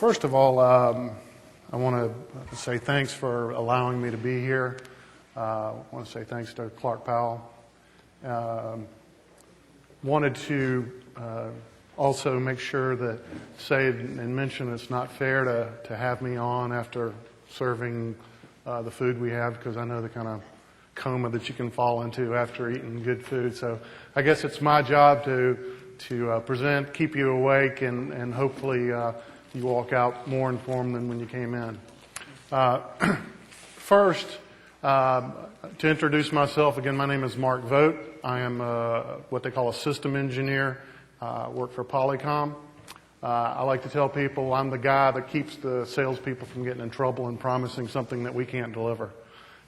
First of all, I want to say thanks for allowing me to be here. I want to say thanks to Clark Powell. Wanted to also make sure that say and mention it's not fair to have me on after serving the food we have, because I know the kind of coma that you can fall into after eating good food. So I guess it's my job to present, keep you awake, and hopefully you walk out more informed than when you came in. First, to introduce myself, again, my name is Mark Vogt. I am what they call a system engineer. Work for Polycom. I like to tell people I'm the guy that keeps the salespeople from getting in trouble and promising something that we can't deliver.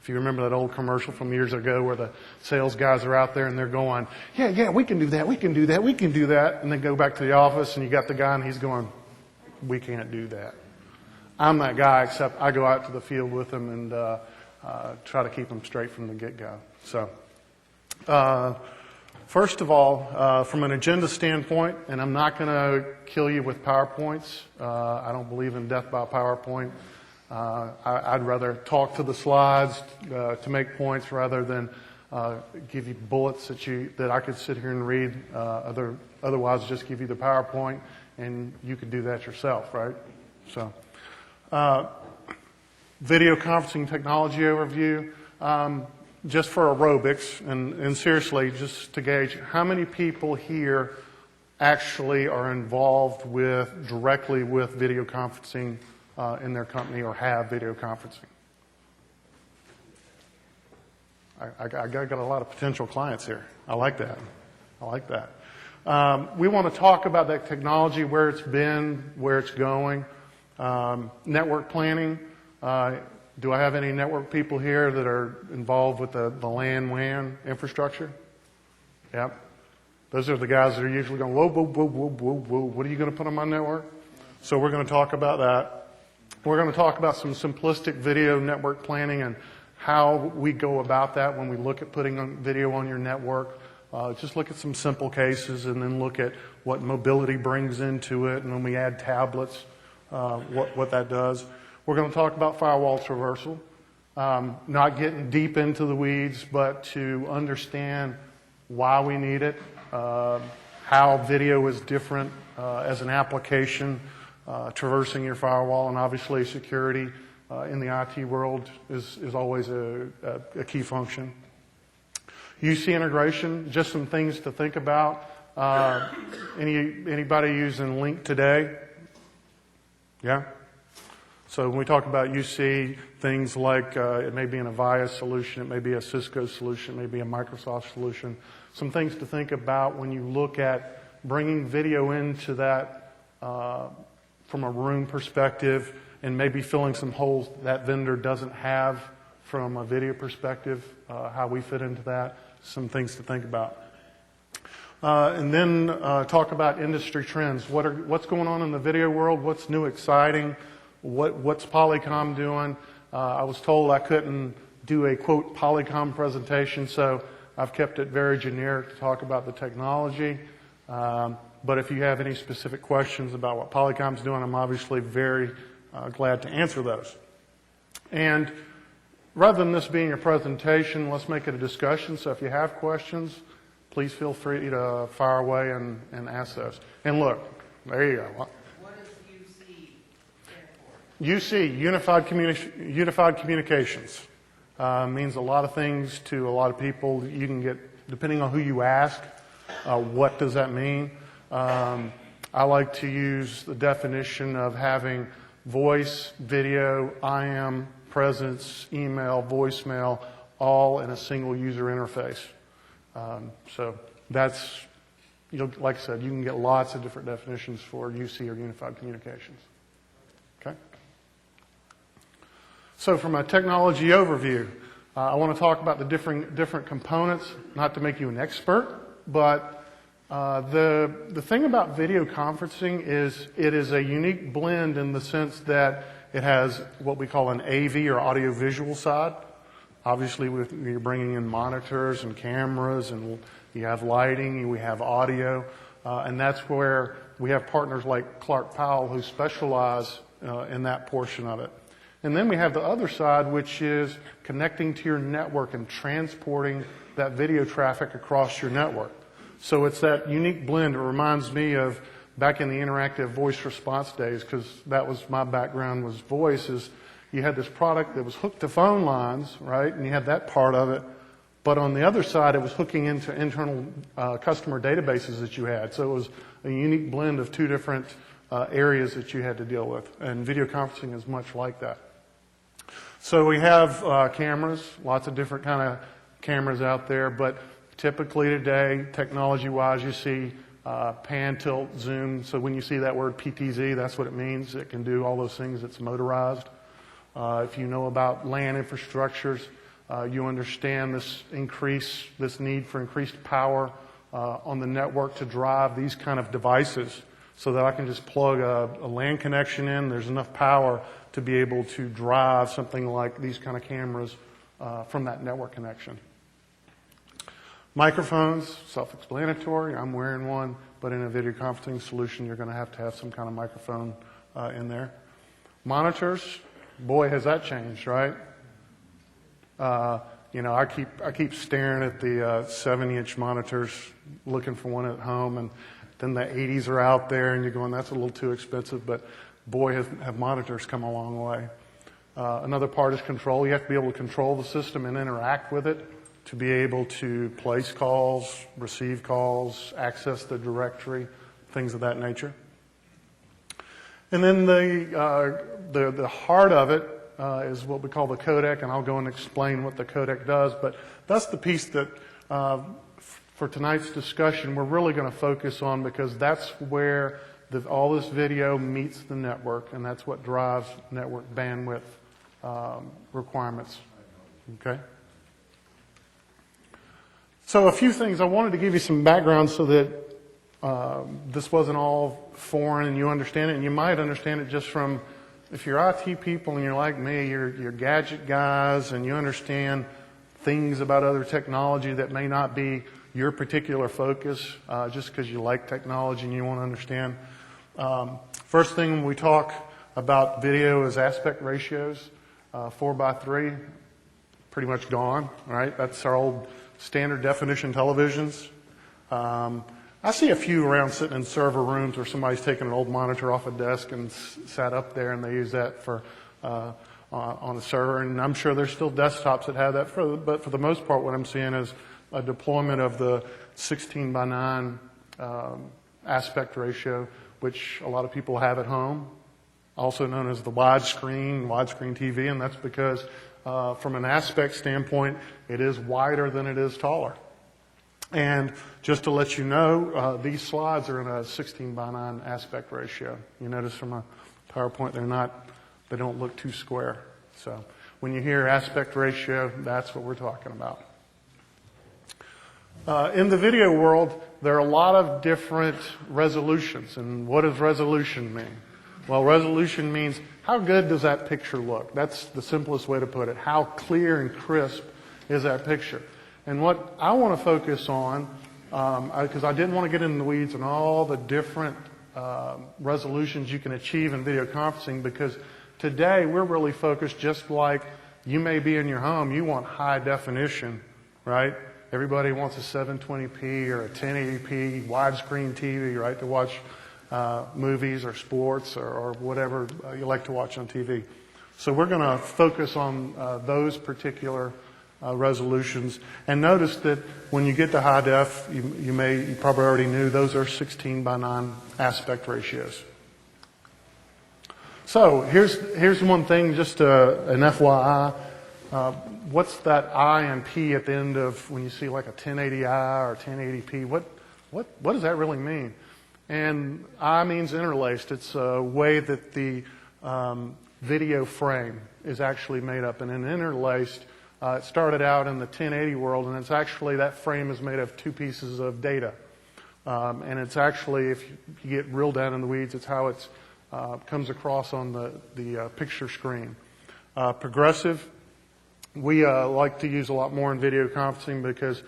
If you remember that old commercial from years ago where the sales guys are out there and they're going, yeah, we can do that, we can do that, we can do that, and then go back to the office and you got the guy and he's going, we can't do that. I'm that guy, except I go out to the field with them and try to keep them straight from the get-go. So, first of all, from an agenda standpoint, and I'm not going to kill you with PowerPoints. I don't believe in death by PowerPoint. I'd rather talk to the slides to make points rather than give you bullets that I could sit here and read. Otherwise, just give you the PowerPoint, and you could do that yourself, right? So, video conferencing technology overview. Just for aerobics, and seriously, just to gauge, how many people here actually are involved directly with video conferencing in their company or have video conferencing? I got a lot of potential clients here. I like that. I like that. We want to talk about that technology, where it's been, where it's going. Network planning. Do I have any network people here that are involved with the LAN WAN infrastructure? Yep. Those are the guys that are usually going, whoa, whoa, whoa, whoa, whoa, whoa. What are you going to put on my network? So we're going to talk about that. We're going to talk about some simplistic video network planning and how we go about that when we look at putting video on your network. Just look at some simple cases and then look at what mobility brings into it, and when we add tablets, what that does. We're going to talk about Firewall Traversal, not getting deep into the weeds, but to understand why we need it, how video is different as an application, traversing your firewall, and obviously security in the IT world is always a key function. UC integration, just some things to think about. Anybody using Link today? Yeah? So when we talk about UC, things like it may be an Avaya solution, it may be a Cisco solution, it may be a Microsoft solution. Some things to think about when you look at bringing video into that from a room perspective and maybe filling some holes that vendor doesn't have from a video perspective, how we fit into that. Some things to think about. And then talk about industry trends. What's going on in the video world? What's new, exciting? What's Polycom doing? I was told I couldn't do a, quote, Polycom presentation, so I've kept it very generic to talk about the technology. But if you have any specific questions about what Polycom's doing, I'm obviously very glad to answer those. And rather than this being a presentation, let's make it a discussion. So if you have questions, please feel free to fire away and ask those. And look, there you go. UC, Unified Communications, means a lot of things to a lot of people. You can get, depending on who you ask, what does that mean? I like to use the definition of having voice, video, IM, presence, email, voicemail, all in a single user interface. So that's, like I said, you can get lots of different definitions for UC or Unified Communications. Okay? So from a technology overview, I want to talk about the different components, not to make you an expert, but the thing about video conferencing is it is a unique blend in the sense that it has what we call an AV or audio-visual side. Obviously, you're bringing in monitors and cameras, and you have lighting, and we have audio, and that's where we have partners like Clark Powell who specialize in that portion of it. And then we have the other side, which is connecting to your network and transporting that video traffic across your network. So it's that unique blend. It reminds me of back in the interactive voice response days, because that was my background, was voice. Is you had this product that was hooked to phone lines, right? And you had that part of it. But on the other side, it was hooking into internal customer databases that you had. So it was a unique blend of two different areas that you had to deal with. And video conferencing is much like that. So we have cameras, lots of different kind of cameras out there. But typically today, technology-wise, you see pan, tilt, zoom. So when you see that word PTZ, that's what it means. It can do all those things. It's motorized. If you know about LAN infrastructures, you understand this need for increased power on the network to drive these kind of devices, so that I can just plug a LAN connection in. There's enough power to be able to drive something like these kind of cameras from that network connection. Microphones, self-explanatory. I'm wearing one, but in a video conferencing solution, you're going to have some kind of microphone in there. Monitors, boy, has that changed, right? You know, I keep staring at the 70-inch monitors, looking for one at home, and then the 80s are out there, and you're going, that's a little too expensive. But boy, have monitors come a long way. Another part is control. You have to be able to control the system and interact with it to be able to place calls, receive calls, access the directory, things of that nature. And then the heart of it is what we call the codec, and I'll go and explain what the codec does. But that's the piece that, for tonight's discussion, we're really going to focus on, because that's where all this video meets the network, and that's what drives network bandwidth requirements. Okay? So a few things. I wanted to give you some background so that this wasn't all foreign and you understand it. And you might understand it just from, if you're IT people and you're like me, you're gadget guys and you understand things about other technology that may not be your particular focus, just because you like technology and you want to understand. First thing when we talk about video is aspect ratios. 4:3, pretty much gone, right? That's our old standard definition televisions. I see a few around sitting in server rooms where somebody's taken an old monitor off a desk and sat up there, and they use that for on a server. And I'm sure there's still desktops that have that. But for the most part, what I'm seeing is a deployment of the 16:9 aspect ratio, which a lot of people have at home, also known as the widescreen TV, and that's because from an aspect standpoint, it is wider than it is taller. And just to let you know, these slides are in a 16:9 aspect ratio. You notice from a PowerPoint, they don't look too square. So when you hear aspect ratio, that's what we're talking about. In the video world, there are a lot of different resolutions. And what does resolution mean? Well, resolution means how good does that picture look? That's the simplest way to put it. How clear and crisp is that picture? And what I want to focus on, because I didn't want to get into the weeds on all the different resolutions you can achieve in video conferencing, because today we're really focused, just like you may be in your home, you want high definition, right? Everybody wants a 720p or a 1080p widescreen TV, right, to watch movies or sports or whatever you like to watch on TV. So we're going to focus on those particular resolutions. And notice that when you get to high def, you probably already knew those are 16:9 aspect ratios. So here's one thing, just an FYI. What's that I and P at the end of when you see like a 1080i or 1080p? What does that really mean? And I means interlaced. It's a way that the video frame is actually made up. And in interlaced, it started out in the 1080 world, and it's actually, that frame is made of two pieces of data. And it's actually, if you get real down in the weeds, it's how it comes across on the picture screen. Progressive, we like to use a lot more in video conferencing, because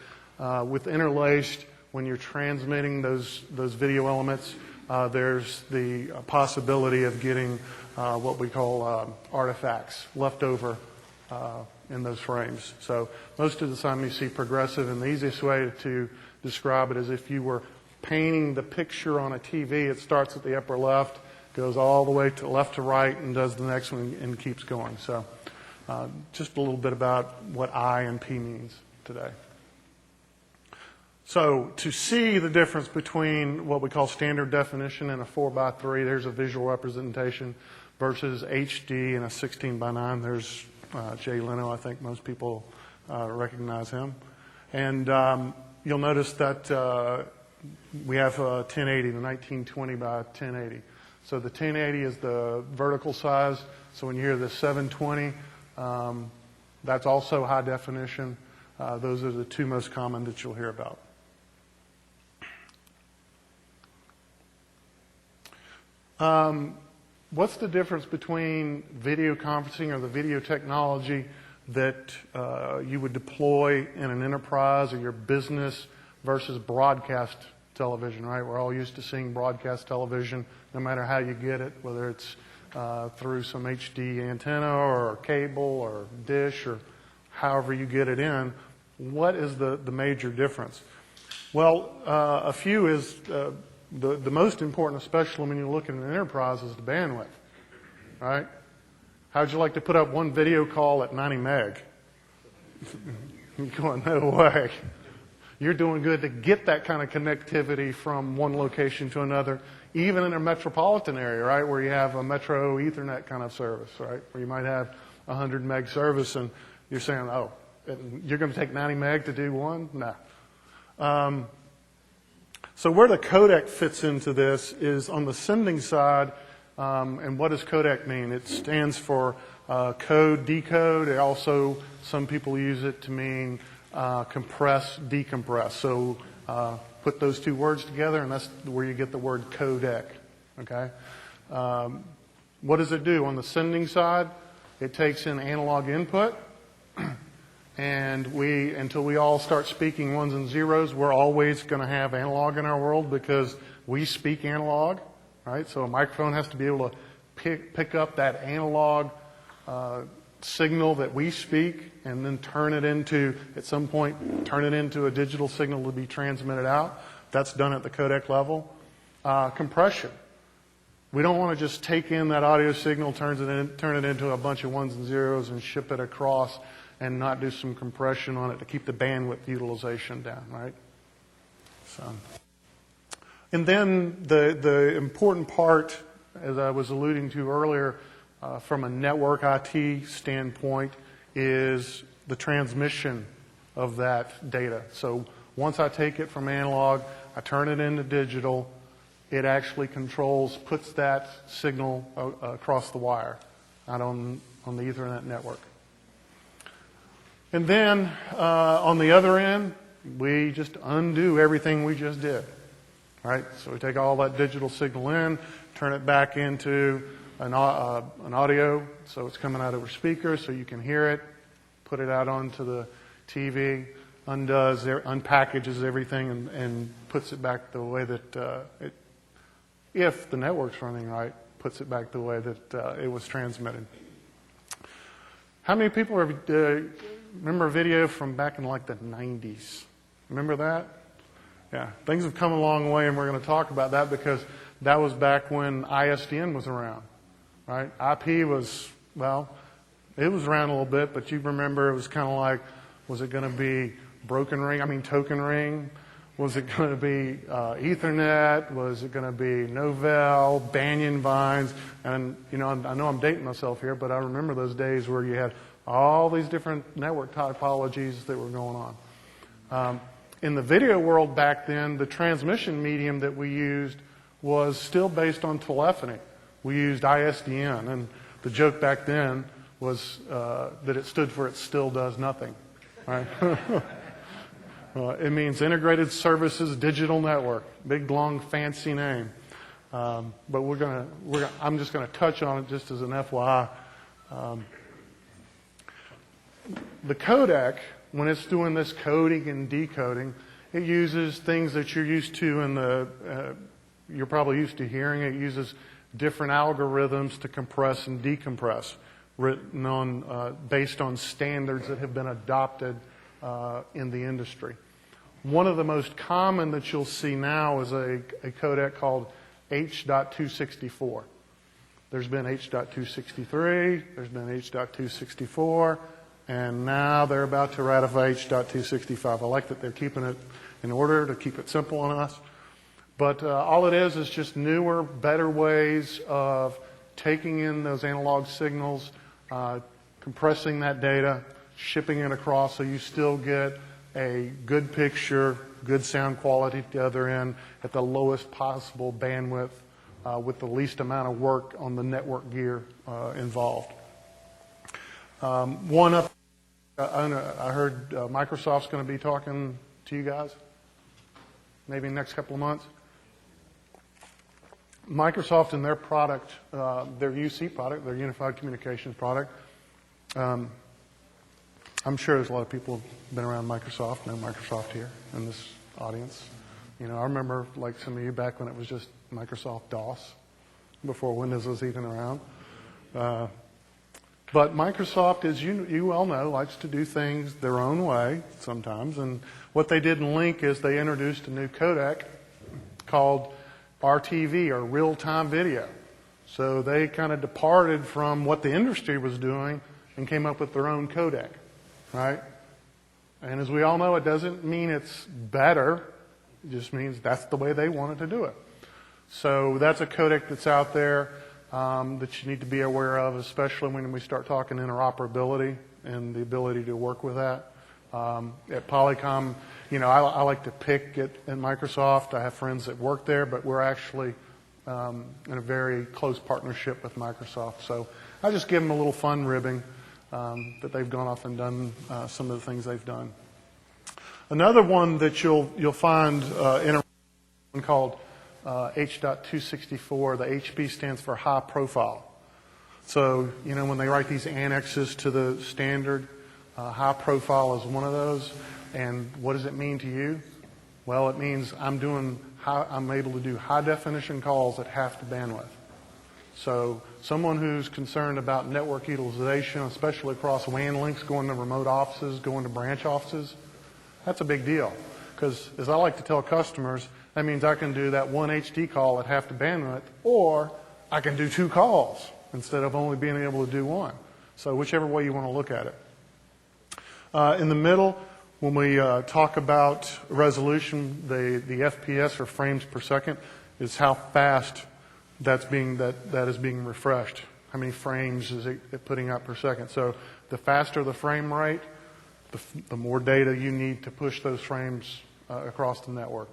with interlaced, when you're transmitting those video elements, there's the possibility of getting what we call artifacts left over in those frames. So most of the time you see progressive, and the easiest way to describe it is if you were painting the picture on a TV, it starts at the upper left, goes all the way to left to right, and does the next one and keeps going. So just a little bit about what I and P means today. So to see the difference between what we call standard definition and a 4:3, there's a visual representation, versus HD and a 16:9. There's Jay Leno, I think most people recognize him. And you'll notice that we have 1080, the 1920 by 1080. So the 1080 is the vertical size. So when you hear the 720, that's also high definition. Those are the two most common that you'll hear about. What's the difference between video conferencing or the video technology that you would deploy in an enterprise or your business versus broadcast television, right? We're all used to seeing broadcast television, no matter how you get it, whether it's through some HD antenna or cable or dish or however you get it in. What is the major difference? Well, a few is the most important, especially when you look at an enterprise, is the bandwidth, right? How'd you like to put up one video call at 90 meg? You're going, no way. You're doing good to get that kind of connectivity from one location to another, even in a metropolitan area, right, where you have a metro Ethernet kind of service, right, where you might have 100 meg service, and you're saying, oh, you're going to take 90 meg to do one? No. So where the codec fits into this is on the sending side. And what does codec mean? It stands for code, decode. It also, some people use it to mean compress, decompress. So put those two words together, and that's where you get the word codec. Okay. What does it do? On the sending side, it takes in analog input, and until we all start speaking ones and zeros, we're always going to have analog in our world because we speak analog. Right, so a microphone has to be able to pick up that analog signal that we speak and then turn it into, at some point, turn it into a digital signal to be transmitted out. That's done at the codec level. Compression. We don't want to just take in that audio signal, turn it into a bunch of ones and zeros and ship it across and not do some compression on it to keep the bandwidth utilization down, right? So. And then the important part, as I was alluding to earlier, from a network IT standpoint, is the transmission of that data. So once I take it from analog, I turn it into digital, it actually puts that signal across the wire, out on the Ethernet network. And then on the other end, we just undo everything we just did. Right? So we take all that digital signal in, turn it back into an audio, so it's coming out over speakers so you can hear it, put it out onto the TV, unpackages everything and puts it back the way that, if the network's running right, puts it back the way that it was transmitted. How many people remember a video from back in like the 90s? Remember that? Yeah, things have come a long way, and we're going to talk about that because that was back when ISDN was around, right? IP was, well, it was around a little bit, but you remember it was kind of like, was it going to be token ring? Was it going to be Ethernet? Was it going to be Novell, Banyan Vines? And, I know I'm dating myself here, but I remember those days where you had all these different network topologies that were going on. In the video world back then, the transmission medium that we used was still based on telephony. We used ISDN, and the joke back then was that it stood for it still does nothing. Right? It means Integrated Services Digital Network, big long fancy name. But I'm just going to touch on it just as an FYI. The codec, when it's doing this coding and decoding, it uses things that you're used to in the you're probably used to hearing. It uses different algorithms to compress and decompress, written on based on standards that have been adopted in the industry. One of the most common that you'll see now is a codec called H.264. There's been H.263, there's been H.264, and now they're about to ratify H.265. I like that they're keeping it in order to keep it simple on us. But all it is just newer, better ways of taking in those analog signals, compressing that data, shipping it across so you still get a good picture, good sound quality at the other end at the lowest possible bandwidth with the least amount of work on the network gear involved. One up, I heard Microsoft's going to be talking to you guys maybe in the next couple of months. Microsoft and their product, their UC product, their Unified Communications product, I'm sure there's a lot of people who've been around Microsoft, know Microsoft here in this audience. You know, I remember, like some of you, back when it was just Microsoft DOS, before Windows was even around. But Microsoft, as you well know, likes to do things their own way sometimes. And what they did in Link is they introduced a new codec called RTV, or real-time video. So they kind of departed from what the industry was doing and came up with their own codec, right? And as we all know, it doesn't mean it's better. It just means that's the way they wanted to do it. So that's a codec that's out there that you need to be aware of, especially when we start talking interoperability and the ability to work with that. At Polycom, you know, I like to pick at Microsoft. I have friends that work there, but we're actually in a very close partnership with Microsoft. So I just give them a little fun ribbing that they've gone off and done some of the things they've done. Another one that you'll find in a one called H.264. The HP stands for high profile. So, you know, when they write these annexes to the standard, high profile is one of those. And what does it mean to you? Well, it means I'm able to do high definition calls at half the bandwidth. So someone who's concerned about network utilization, especially across WAN links, going to remote offices, going to branch offices, that's a big deal. Because as I like to tell customers, that means I can do that one HD call at half the bandwidth, or I can do 2 calls instead of only being able to do 1. So whichever way you want to look at it. In the middle, when we talk about resolution, the FPS, or frames per second, is how fast that is being refreshed. How many frames is it putting out per second? So the faster the frame rate, the more data you need to push those frames across the network.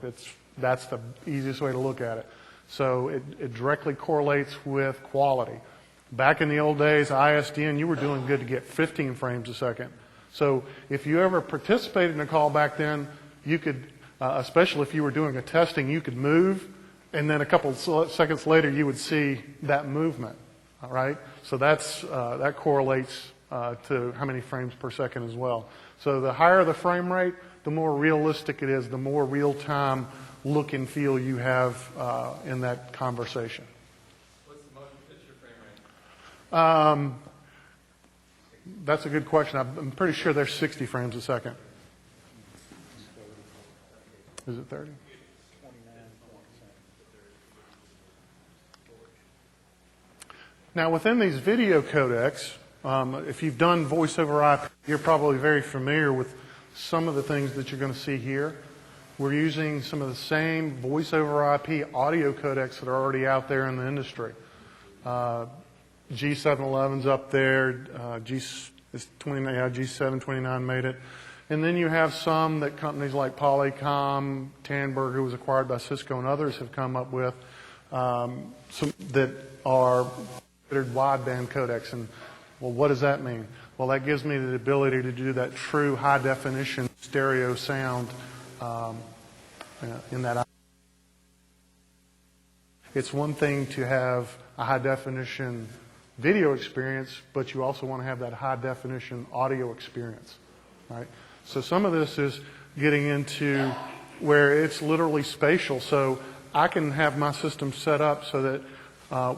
That's the easiest way to look at it. So it directly correlates with quality. Back in the old days, ISDN, you were doing good to get 15 frames a second. So if you ever participated in a call back then, you could, especially if you were doing a testing, you could move, and then a couple seconds later you would see that movement. All right? So that correlates to how many frames per second as well. So the higher the frame rate, the more realistic it is, the more real-time look and feel you have in that conversation. What's the motion picture frame rate? That's a good question. I'm pretty sure there's 60 frames a second. Is it 30? Now, within these video codecs, if you've done voice over IP, you're probably very familiar with some of the things that you're going to see here. We're using some of the same voice over IP audio codecs that are already out there in the industry. G711's up there. G729 made it. And then you have some that companies like Polycom, Tandberg, who was acquired by Cisco, and others have come up with some that are considered wideband codecs. And, well, what does that mean? Well, that gives me the ability to do that true high-definition stereo sound in that. It's one thing to have a high-definition video experience, but you also want to have that high-definition audio experience, right? So some of this is getting into where it's literally spatial. So I can have my system set up so that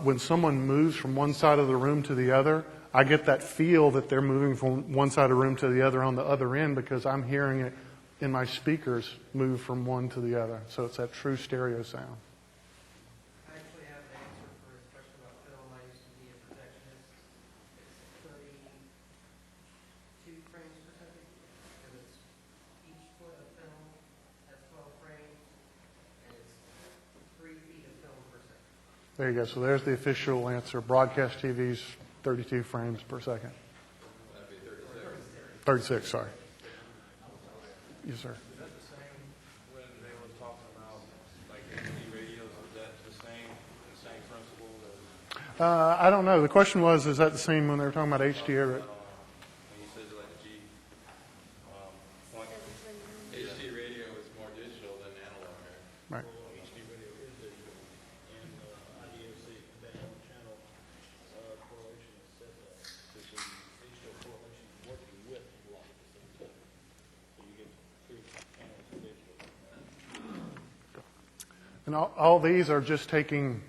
when someone moves from one side of the room to the other, I get that feel that they're moving from one side of the room to the on the other end because I'm hearing it in my speakers move from one to the other. So it's that true stereo sound. I actually have an answer for his question about film. I used to be a projectionist. It's 32 frames per second because it's each foot of film has 12 frames and it's 3 feet of film per second. There you go. So there's the official answer. Broadcast TV's 32 frames per second. That'd be 36. 36, sorry. Yes, sir. Is that the same when they were talking about like HD radios? Is that the same principle? I don't know. The question was, is that the same when they were talking about HDR? When you said like the G, point, HD radio is more digital than analog. Right. HD radio is digital, and IDFC, that channel correlation is set up so the digital correlation is working with block at the same time. So you get three channels of digital. And all these are just taking,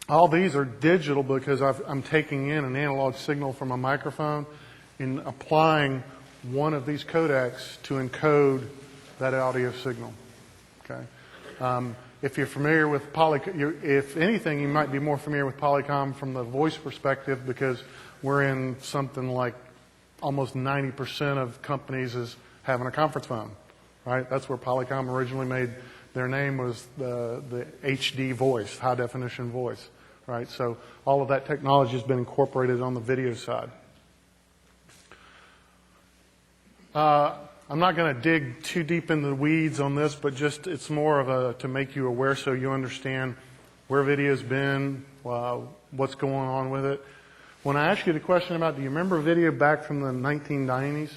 all these are digital because I'm taking in an analog signal from a microphone and applying one of these codecs to encode that audio signal. Okay. If you're familiar with Polycom, if anything, you might be more familiar with Polycom from the voice perspective because we're in something like almost 90% of companies is having a conference phone, right? That's where Polycom originally made their name, was the HD voice, high definition voice, right? So all of that technology has been incorporated on the video side. I'm not going to dig too deep into the weeds on this, but just it's more of to make you aware so you understand where video's been, what's going on with it. When I asked you the question about, do you remember video back from the 1990s?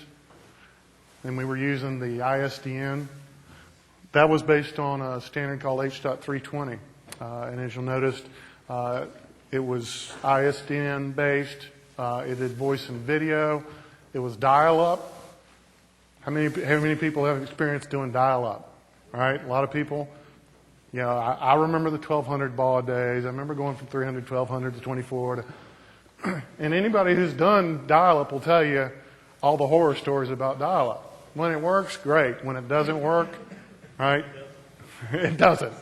And we were using the ISDN. That was based on a standard called H.320. And as you'll notice, it was ISDN based. It did voice and video. It was dial-up. How many people have experience doing dial-up? Right? A lot of people. You know, I remember the 1200 baud days. I remember going from 300, 1200 to 24 to and anybody who's done dial-up will tell you all the horror stories about dial-up. When it works, great. When it doesn't work, right? It doesn't.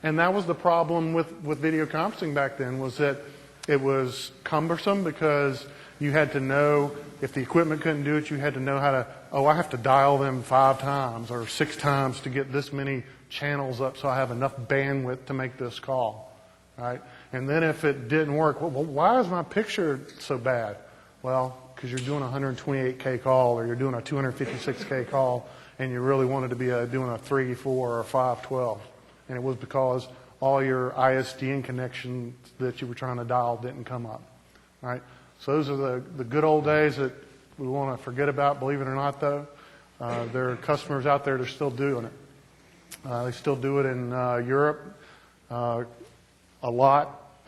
And that was the problem with video conferencing back then, was that it was cumbersome because you had to know, if the equipment couldn't do it, you had to know how to, I have to dial them 5 times or 6 times to get this many channels up so I have enough bandwidth to make this call, right? And then if it didn't work, well, why is my picture so bad? Well, because you're doing a 128K call or you're doing a 256K call and you really wanted to be doing a 3, 4, or 512. And it was because all your ISDN connections that you were trying to dial didn't come up, right? So those are the good old days that we want to forget about. Believe it or not, though, there are customers out there that are still doing it. They still do it in Europe a lot.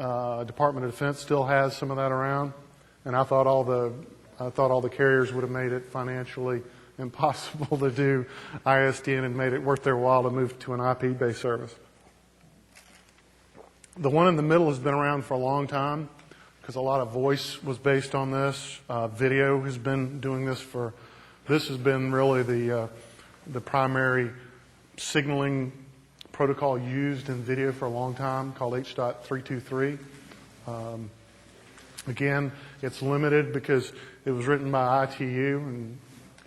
Department of Defense still has some of that around, and I thought all the carriers would have made it financially impossible to do ISDN and made it worth their while to move to an IP-based service. The one in the middle has been around for a long time because a lot of voice was based on this. Video has been doing this for. This has been really the primary signaling protocol used in video for a long time, called H.323. Again, it's limited because it was written by ITU, and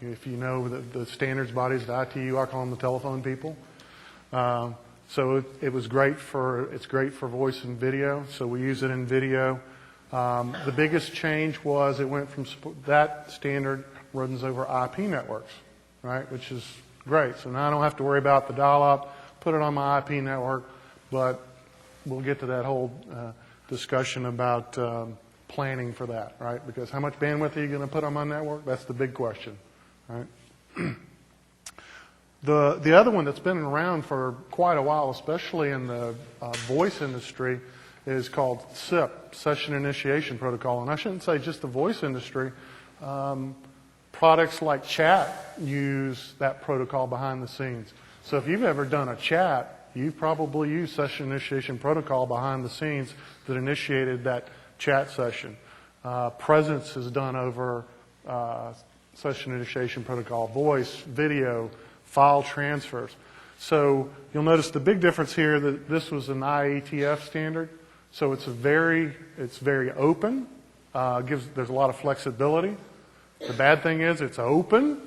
if you know the standards bodies at ITU, I call them the telephone people. So it was great it's great for voice and video, so we use it in video. The biggest change was it went from that standard runs over IP networks, right, which is great. So now I don't have to worry about the dial-up, put it on my IP network, but we'll get to that whole discussion about planning for that, right? Because how much bandwidth are you going to put on my network? That's the big question, right? The other one that's been around for quite a while, especially in the voice industry, is called SIP, Session Initiation Protocol. And I shouldn't say just the voice industry. Products like chat use that protocol behind the scenes. So if you've ever done a chat, You probably used session initiation protocol behind the scenes that initiated that chat session. Presence is done over session initiation protocol, voice, video, file transfers. So you'll notice the big difference here that this was an IETF standard. So it's very open. There's a lot of flexibility. The bad thing is it's open.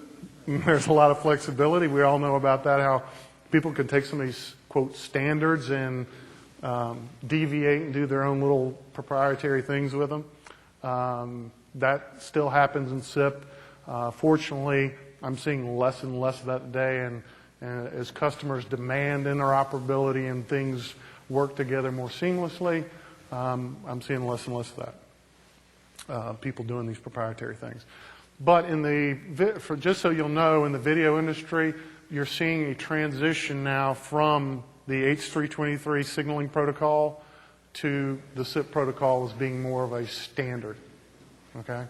There's a lot of flexibility. We all know about that, how people can take some of these, quote, standards and deviate and do their own little proprietary things with them. That still happens in SIP. Fortunately, I'm seeing less and less of that today, and as customers demand interoperability and things work together more seamlessly, I'm seeing less and less of that. People doing these proprietary things. But just so you'll know, in the video industry, you're seeing a transition now from the H323 signaling protocol to the SIP protocol as being more of a standard. Okay?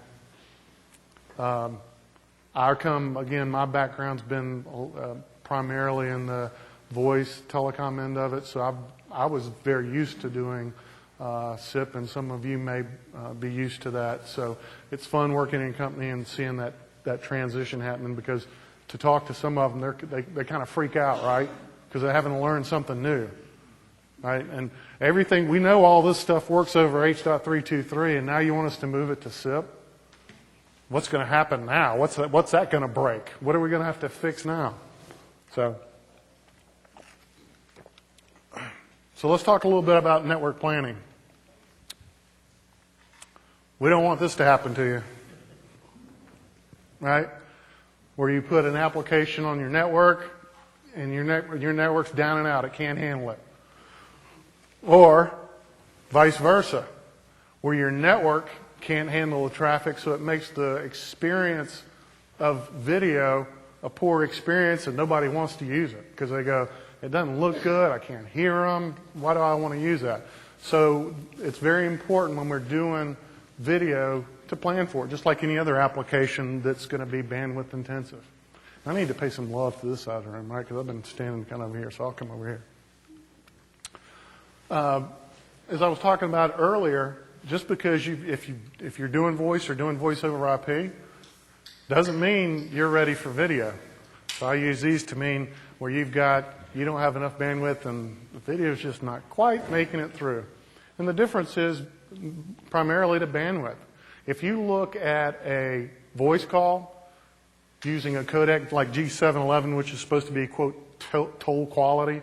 Again, my background's been primarily in the voice telecom end of it, so I was very used to doing SIP, and some of you may be used to that. So it's fun working in a company and seeing that transition happening, because to talk to some of them, they kind of freak out, right? Because they're having to learn something new, right? And everything, we know all this stuff works over H.323, and now you want us to move it to SIP? What's going to happen now? What's that going to break? What are we going to have to fix now? So let's talk a little bit about network planning. We don't want this to happen to you, right? Where you put an application on your network and your network's down and out. It can't handle it. Or vice versa, where your network can't handle the traffic, so it makes the experience of video a poor experience and nobody wants to use it because they go, it doesn't look good, I can't hear them, why do I want to use that? So it's very important when we're doing video to plan for it, just like any other application that's going to be bandwidth intensive. I need to pay some love to this side of the room, right, because I've been standing kind of over here, so I'll come over here. As I was talking about earlier, just because if you're doing voice or doing voice over IP, doesn't mean you're ready for video. So I use these to mean where you don't have enough bandwidth and the video's just not quite making it through. And the difference is primarily the bandwidth. If you look at a voice call using a codec like G711, which is supposed to be, quote, toll quality,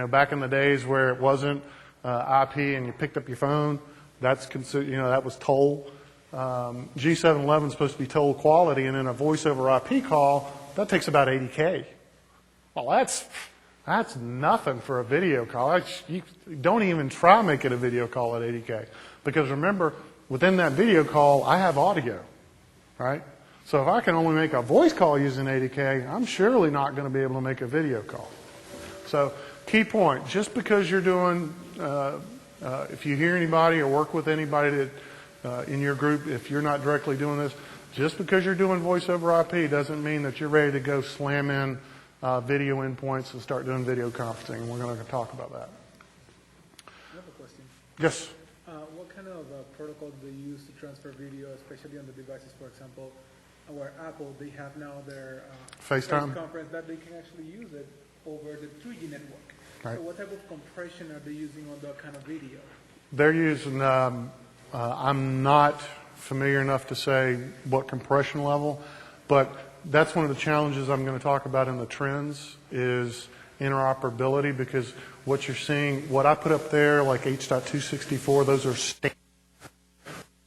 back in the days where it wasn't IP and you picked up your phone, that's considered, that was toll. G711 is supposed to be toll quality, and in a voice over IP call, that takes about 80K. Well, that's nothing for a video call. You don't even try to make it a video call at 80K. Because remember, within that video call, I have audio, right? So if I can only make a voice call using 80K, I'm surely not going to be able to make a video call. So key point, just because you're doing, if you hear anybody or work with anybody that in your group, if you're not directly doing this, just because you're doing voice over IP doesn't mean that you're ready to go slam in video endpoints and start doing video conferencing. We're going to talk about that. I have a question. Yes? What kind of protocol do they use to transfer video, especially on the devices, for example, where Apple, they have now their FaceTime? conference that they can actually use it over the 3G network. Right. So what type of compression are they using on that kind of video? They're using, I'm not familiar enough to say what compression level, but that's one of the challenges I'm going to talk about in the trends is interoperability, because what you're seeing, what I put up there, like H.264, those are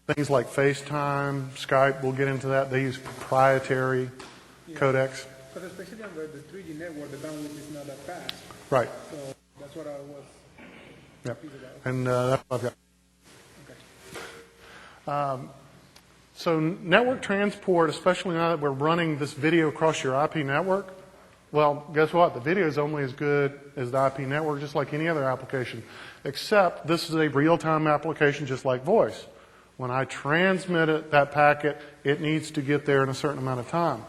things like FaceTime, Skype, we'll get into that. They use proprietary codecs. Because especially on the 3G network, the bandwidth is not that fast. Right. So that's what I was confused about. And that's what I've got. Okay. So network transport, especially now that we're running this video across your IP network, well, guess what? The video is only as good as the IP network, just like any other application, except this is a real-time application just like voice. When I transmit it, that packet, it needs to get there in a certain amount of time.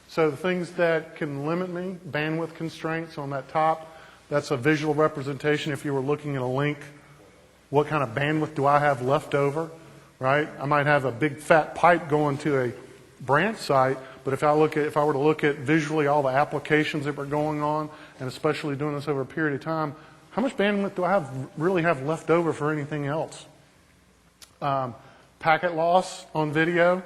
So the things that can limit me, bandwidth constraints on that top, That's a visual representation. If you were looking at a link, what kind of bandwidth do I have left over, right? I might have a big fat pipe going to a branch site, but if I were to look at visually all the applications that were going on, and especially doing this over a period of time, how much bandwidth do I really have left over for anything else? Packet loss on video,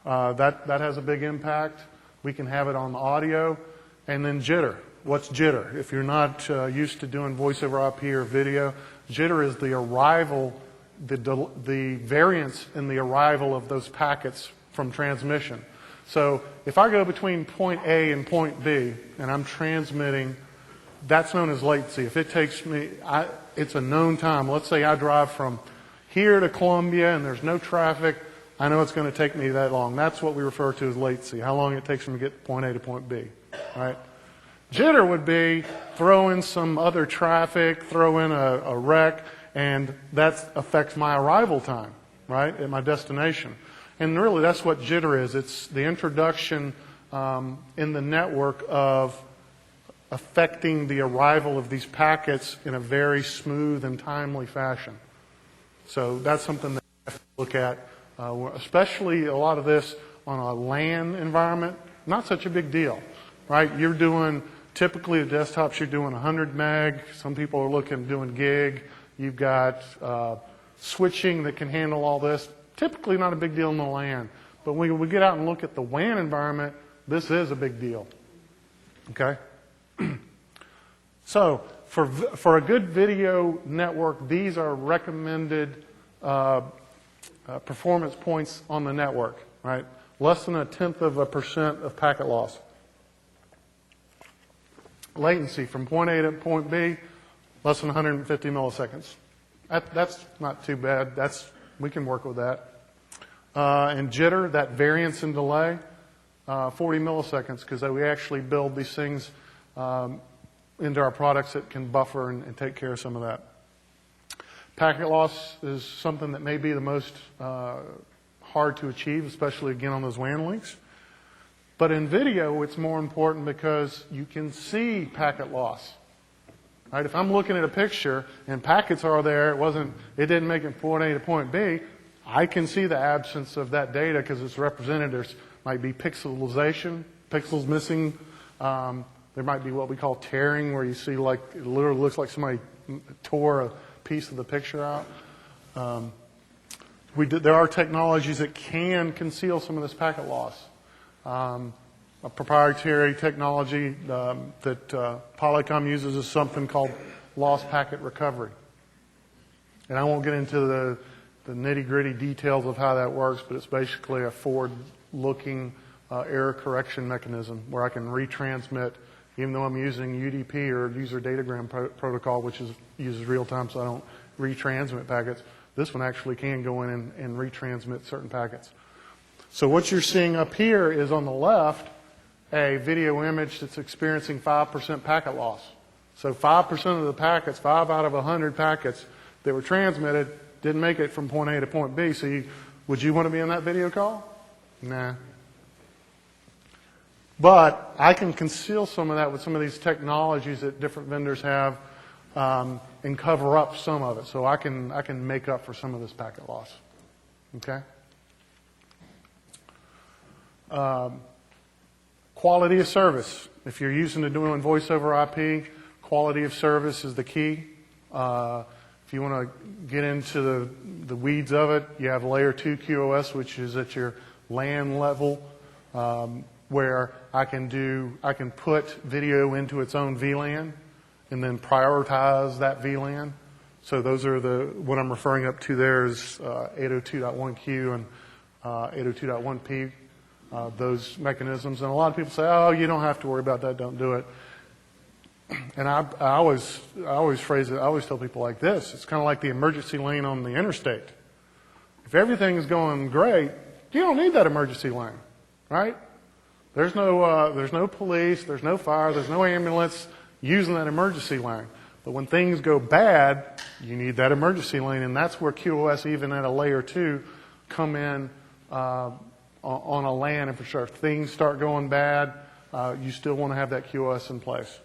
that has a big impact. We can have it on the audio. And then jitter. What's jitter? If you're not used to doing voice over IP or video, jitter is the arrival, the variance in the arrival of those packets from transmission. So if I go between point A and point B, and I'm transmitting, that's known as latency. If it takes me, it's a known time. Let's say I drive from here to Columbia and there's no traffic, I know it's going to take me that long. That's what we refer to as latency, how long it takes me to get from point A to point B, right? Jitter would be throw in some other traffic, throw in a wreck, and that affects my arrival time, right, at my destination. And really that's what jitter is. It's the introduction in the network of affecting the arrival of these packets in a very smooth and timely fashion. So that's something that I have to look at, especially a lot of this on a LAN environment. Not such a big deal, right? You're doing, typically the desktops, you're doing 100 meg. Some people are looking at doing gig. You've got switching that can handle all this. Typically not a big deal in the LAN. But when we get out and look at the WAN environment, this is a big deal. Okay? So for a good video network, these are recommended performance points on the network, right? Less than 0.1% of packet loss. Latency from point A to point B, less than 150 milliseconds. That's not too bad. We can work with that. And jitter, that variance in delay, 40 milliseconds, because we actually build these things into our products that can buffer and take care of some of that. Packet loss is something that may be the most hard to achieve, especially again on those WAN links. But in video, it's more important because you can see packet loss. Right? If I'm looking at a picture and packets are there, it didn't make it from point A to point B, I can see the absence of that data because it's represented. There might be pixelization, pixels missing. There might be what we call tearing, where you see like it literally looks like somebody tore a piece of the picture out. There are technologies that can conceal some of this packet loss. A proprietary technology that Polycom uses is something called lost packet recovery. And I won't get into the nitty-gritty details of how that works, but it's basically a forward-looking error correction mechanism where I can retransmit, even though I'm using UDP or user datagram protocol, which uses real-time, so I don't retransmit packets. This one actually can go in and retransmit certain packets. So what you're seeing up here is on the left a video image that's experiencing 5% packet loss. So 5% of the packets, 5 out of 100 packets that were transmitted didn't make it from point A to point B. So would you want to be in that video call? Nah. But I can conceal some of that with some of these technologies that different vendors have and cover up some of it. So I can make up for some of this packet loss. Okay? Quality of service. If you're doing voice over IP, quality of service is the key. If you want to get into the weeds of it, you have layer 2 QoS, which is at your LAN level, where I can put video into its own VLAN and then prioritize that VLAN. So those are what I'm referring up to there is 802.1Q and 802.1P. Those mechanisms. And a lot of people say, oh, you don't have to worry about that, don't do it. And I always phrase it, I always tell people like this. It's kind of like the emergency lane on the interstate. If everything is going great, you don't need that emergency lane, right? There's no police, there's no fire, there's no ambulance using that emergency lane. But when things go bad, you need that emergency lane, and that's where QoS, even at a layer 2, come in on a LAN infrastructure. If things start going bad, you still want to have that QoS in place.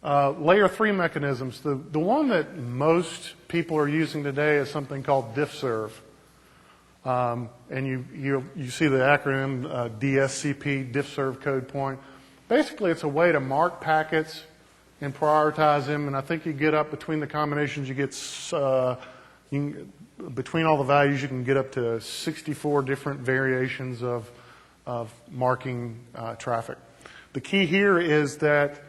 Layer 3 mechanisms. The one that most people are using today is something called Diffserv. And you see the acronym DSCP, Diffserv Code Point. Basically, it's a way to mark packets and prioritize them. And I think you get up between the combinations, between all the values, you can get up to 64 different variations of marking traffic. The key here is that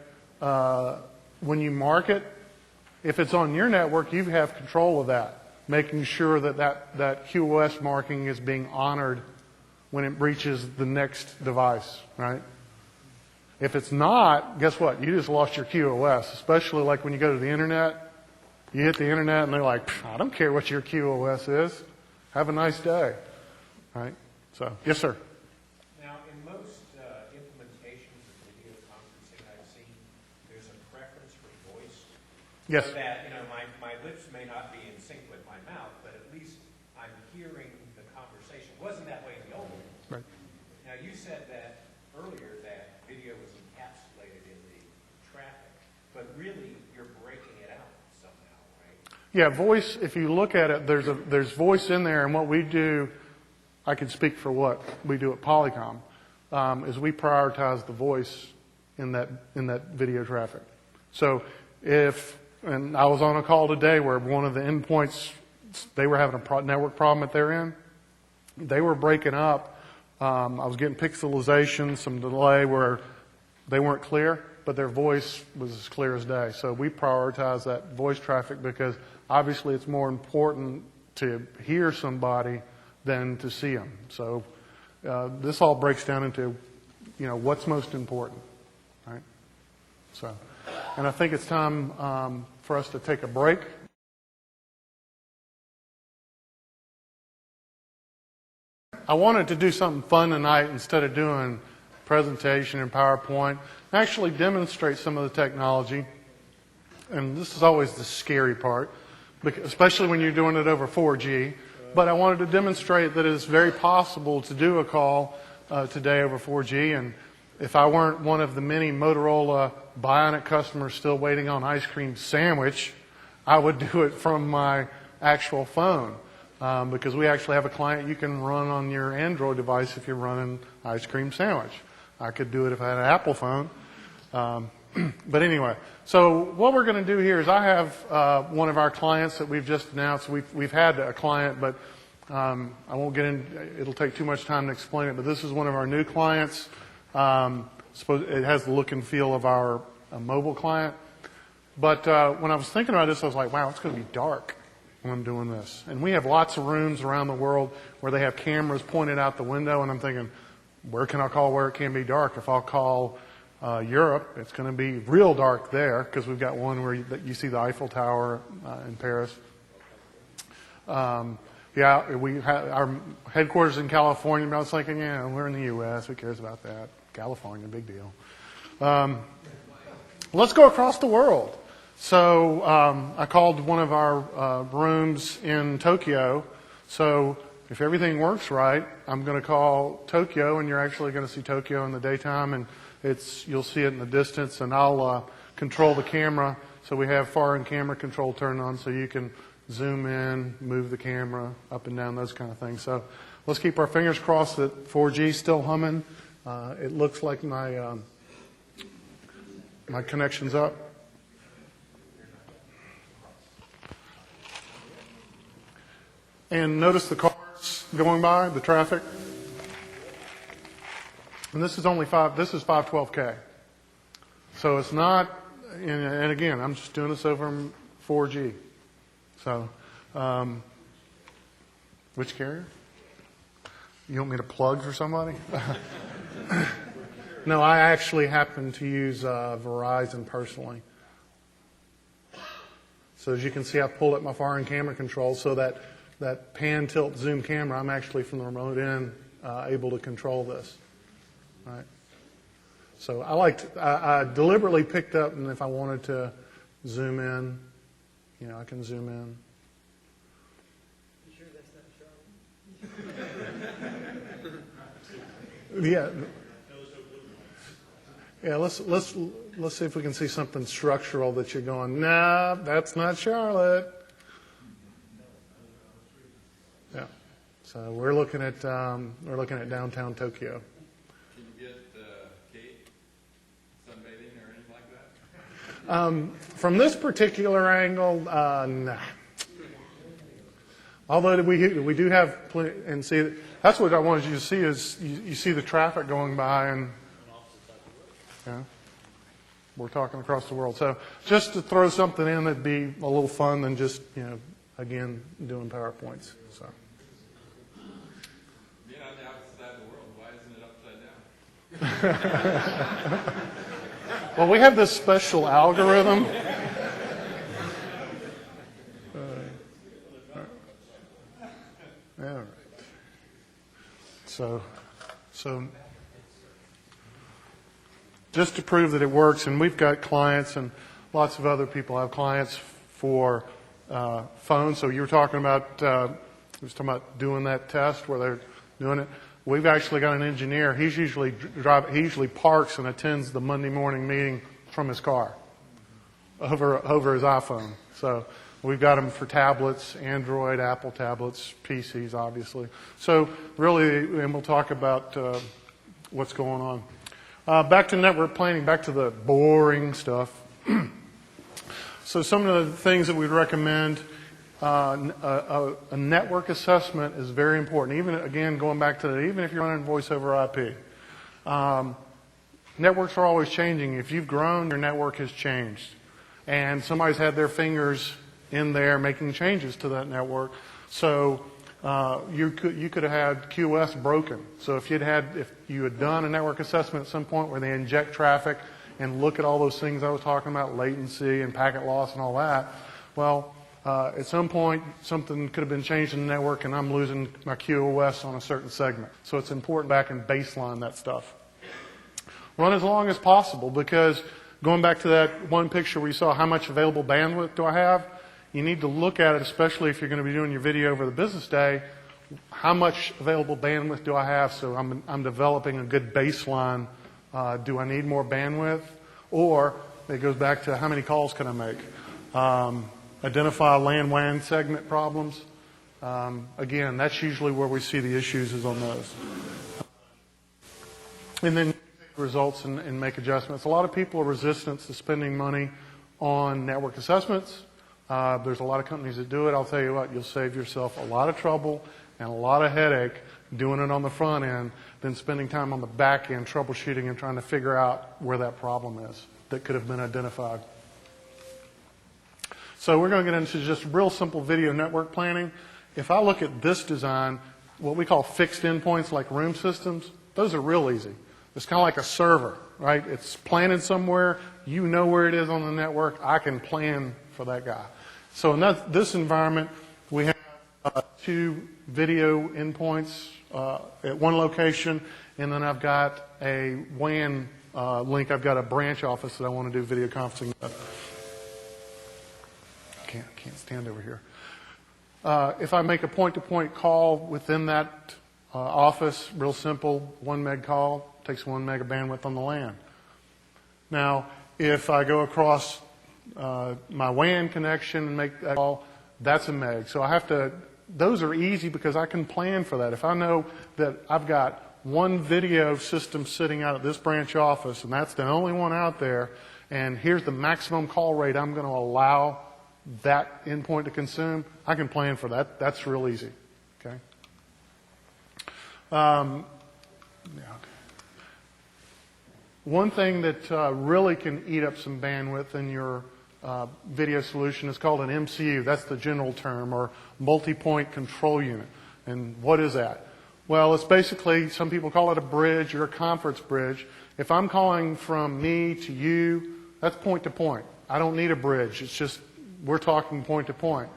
when you mark it, if it's on your network, you have control of that, making sure that QoS marking is being honored when it reaches the next device, right? If it's not, guess what? You just lost your QoS, especially like when you go to the internet. You hit the internet and they're like, I don't care what your QoS is. Have a nice day, right? So, yes, sir. Now, in most implementations of video conferencing I've seen, there's a preference for voice. Yes. So that, my lips may not be in sync with my mouth, but at least I'm hearing the conversation. It wasn't that way in the old one. Right. Now, you said that earlier that video was encapsulated in the traffic, but really you're breaking it out somehow, right? Yeah, voice, if you look at it, there's voice in there, and what we do, I can speak for what we do at Polycom, is we prioritize the voice in that video traffic. So and I was on a call today where one of the endpoints, they were having a network problem at their end. They were breaking up. I was getting pixelization, some delay where they weren't clear, but their voice was as clear as day. So we prioritize that voice traffic because obviously it's more important to hear somebody than to see them. So this all breaks down into, what's most important, right? So, and I think it's time for us to take a break. I wanted to do something fun tonight instead of doing presentation and PowerPoint. Actually demonstrate some of the technology. And this is always the scary part, especially when you're doing it over 4G. But I wanted to demonstrate that it's very possible to do a call today over 4G. And if I weren't one of the many Motorola Bionic customers still waiting on ice cream sandwich, I would do it from my actual phone. Because we actually have a client you can run on your Android device if you're running ice cream sandwich. I could do it if I had an Apple phone. But anyway, so what we're going to do here is I have one of our clients that we've just announced. We've had a client, but I won't get in. It'll take too much time to explain it. But this is one of our new clients. It has the look and feel of our mobile client. But when I was thinking about this, I was like, wow, it's going to be dark when I'm doing this. And we have lots of rooms around the world where they have cameras pointed out the window, and I'm thinking, where can I call where it can be dark? If I'll call Europe, it's going to be real dark there because we've got one where you see the Eiffel Tower in Paris. We have our headquarters in California. But I was thinking, we're in the U.S. Who cares about that? California, big deal. Let's go across the world. So I called one of our rooms in Tokyo. So if everything works right, I'm going to call Tokyo, and you're actually going to see Tokyo in the daytime, and you'll see it in the distance, and I'll control the camera. So we have foreign camera control turned on so you can zoom in, move the camera up and down, those kind of things. So let's keep our fingers crossed that 4G is still humming. It looks like my connection's up. And notice the cars going by, the traffic. And this is 512K. So it's not, and again, I'm just doing this over 4G. So, which carrier? You want me to plug for somebody? No, I actually happen to use Verizon personally. So as you can see, I pulled up my foreign camera control so that pan, tilt, zoom camera, I'm actually from the remote end able to control this. Right. So I deliberately picked up, and if I wanted to zoom in, I can zoom in. You sure that's not Charlie? Yeah. Yeah. let's see if we can see something structural that you're going, nah, that's not Charlotte. Yeah. So we're looking at downtown Tokyo. Can you get Kate sunbathing or anything like that? From this particular angle, nah. Although we do have plenty, and see, that's what I wanted you to see is you see the traffic going by, and yeah, we're talking across the world. So just to throw something in that'd be a little fun than just, again, doing PowerPoints. So. Being on the opposite side of the world, why isn't it upside down? Well, we have this special algorithm. All right. So just to prove that it works, and we've got clients, and lots of other people have clients for phones. So you were talking about, doing that test where they're doing it. We've actually got an engineer. He usually parks and attends the Monday morning meeting from his car over his iPhone. So we've got them for tablets, Android, Apple tablets, PCs, obviously. So really, and we'll talk about what's going on. Back to network planning, back to the boring stuff. So some of the things that we'd recommend, a network assessment is very important. Even, again, going back to that, even if you're running voice over IP. Networks are always changing. If you've grown, your network has changed. And somebody's had their fingers in there making changes to that network. So you could have had QoS broken. So if you had done a network assessment at some point where they inject traffic and look at all those things I was talking about, latency and packet loss and all that, well, at some point something could have been changed in the network and I'm losing my QoS on a certain segment. So it's important back and baseline that stuff. Run as long as possible, because going back to that one picture where you saw how much available bandwidth do I have, you need to look at it, especially if you're going to be doing your video over the business day, how much available bandwidth do I have? So I'm developing a good baseline. Do I need more bandwidth? Or it goes back to how many calls can I make? Identify LAN WAN segment problems. Again, that's usually where we see the issues is on those. And then results and make adjustments. A lot of people are resistant to spending money on network assessments. There's a lot of companies that do it. I'll tell you what, you'll save yourself a lot of trouble and a lot of headache doing it on the front end than spending time on the back end troubleshooting and trying to figure out where that problem is that could have been identified. So we're going to get into just real simple video network planning. If I look at this design, what we call fixed endpoints like room systems, those are real easy. It's kind of like a server, right? It's planted somewhere. You know where it is on the network. I can plan for that guy. So in this environment, we have 2 video endpoints at one location, and then I've got a WAN link. I've got a branch office that I want to do video conferencing with. Can't stand over here. If I make a point-to-point call within that office, real simple, 1 meg call, takes 1 meg of bandwidth on the LAN. Now, if I go across my WAN connection and make that call, that's a meg. So I have to, those are easy because I can plan for that. If I know that I've got 1 video system sitting out at this branch office and that's the only one out there, and here's the maximum call rate I'm going to allow that endpoint to consume, I can plan for that. That's real easy. Okay. One thing that really can eat up some bandwidth in your video solution is called an MCU. That's the general term, or multi-point control unit. And what is that? Well, it's basically, some people call it a bridge or a conference bridge. If I'm calling from me to you, that's point to point. I don't need a bridge. It's just, we're talking point to point.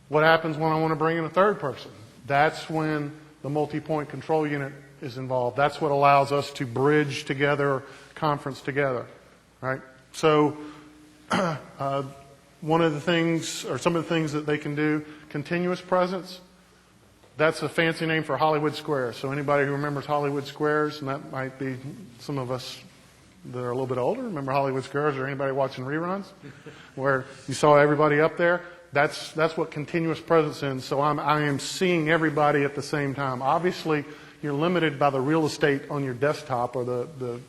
What happens when I want to bring in a third person? That's when the multi-point control unit is involved. That's what allows us to bridge together, conference together, right? So one of the things, or some of the things that they can do, continuous presence, that's a fancy name for Hollywood Squares. So anybody who remembers Hollywood Squares, and that might be some of us that are a little bit older, remember Hollywood Squares or anybody watching reruns, where you saw everybody up there? That's what continuous presence is. So I am seeing everybody at the same time. Obviously, you're limited by the real estate on your desktop or the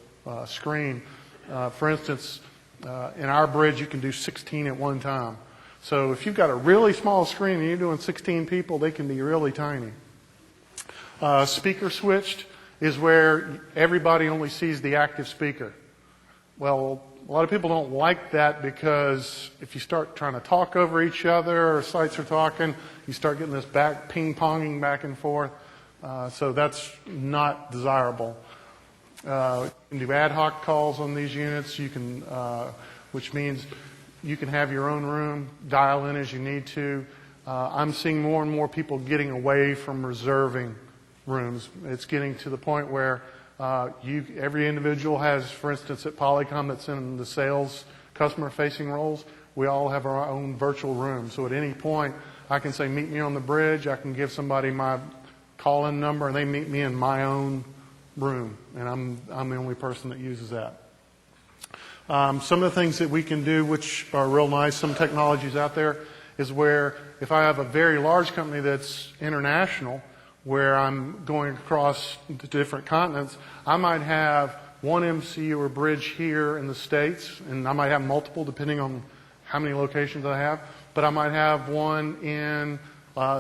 screen. For instance, in our bridge, you can do 16 at one time. So if you've got a really small screen and you're doing 16 people, they can be really tiny. Speaker switched is where everybody only sees the active speaker. Well, a lot of people don't like that because if you start trying to talk over each other or sites are talking, you start getting this back ping-ponging back and forth. So that's not desirable. You can do ad hoc calls on these units. You can, which means you can have your own room, dial in as you need to. I'm seeing more and more people getting away from reserving rooms. It's getting to the point where every individual has, for instance, at Polycom that's in the sales, customer-facing roles, we all have our own virtual room. So at any point, I can say, meet me on the bridge. I can give somebody my call-in number, and they meet me in my own room. And I'm the only person that uses that. Some of the things that we can do, which are real nice, some technologies out there, is where if I have a very large company that's international, where I'm going across to different continents, I might have one MCU or bridge here in the States, and I might have multiple depending on how many locations I have, but I might have one in,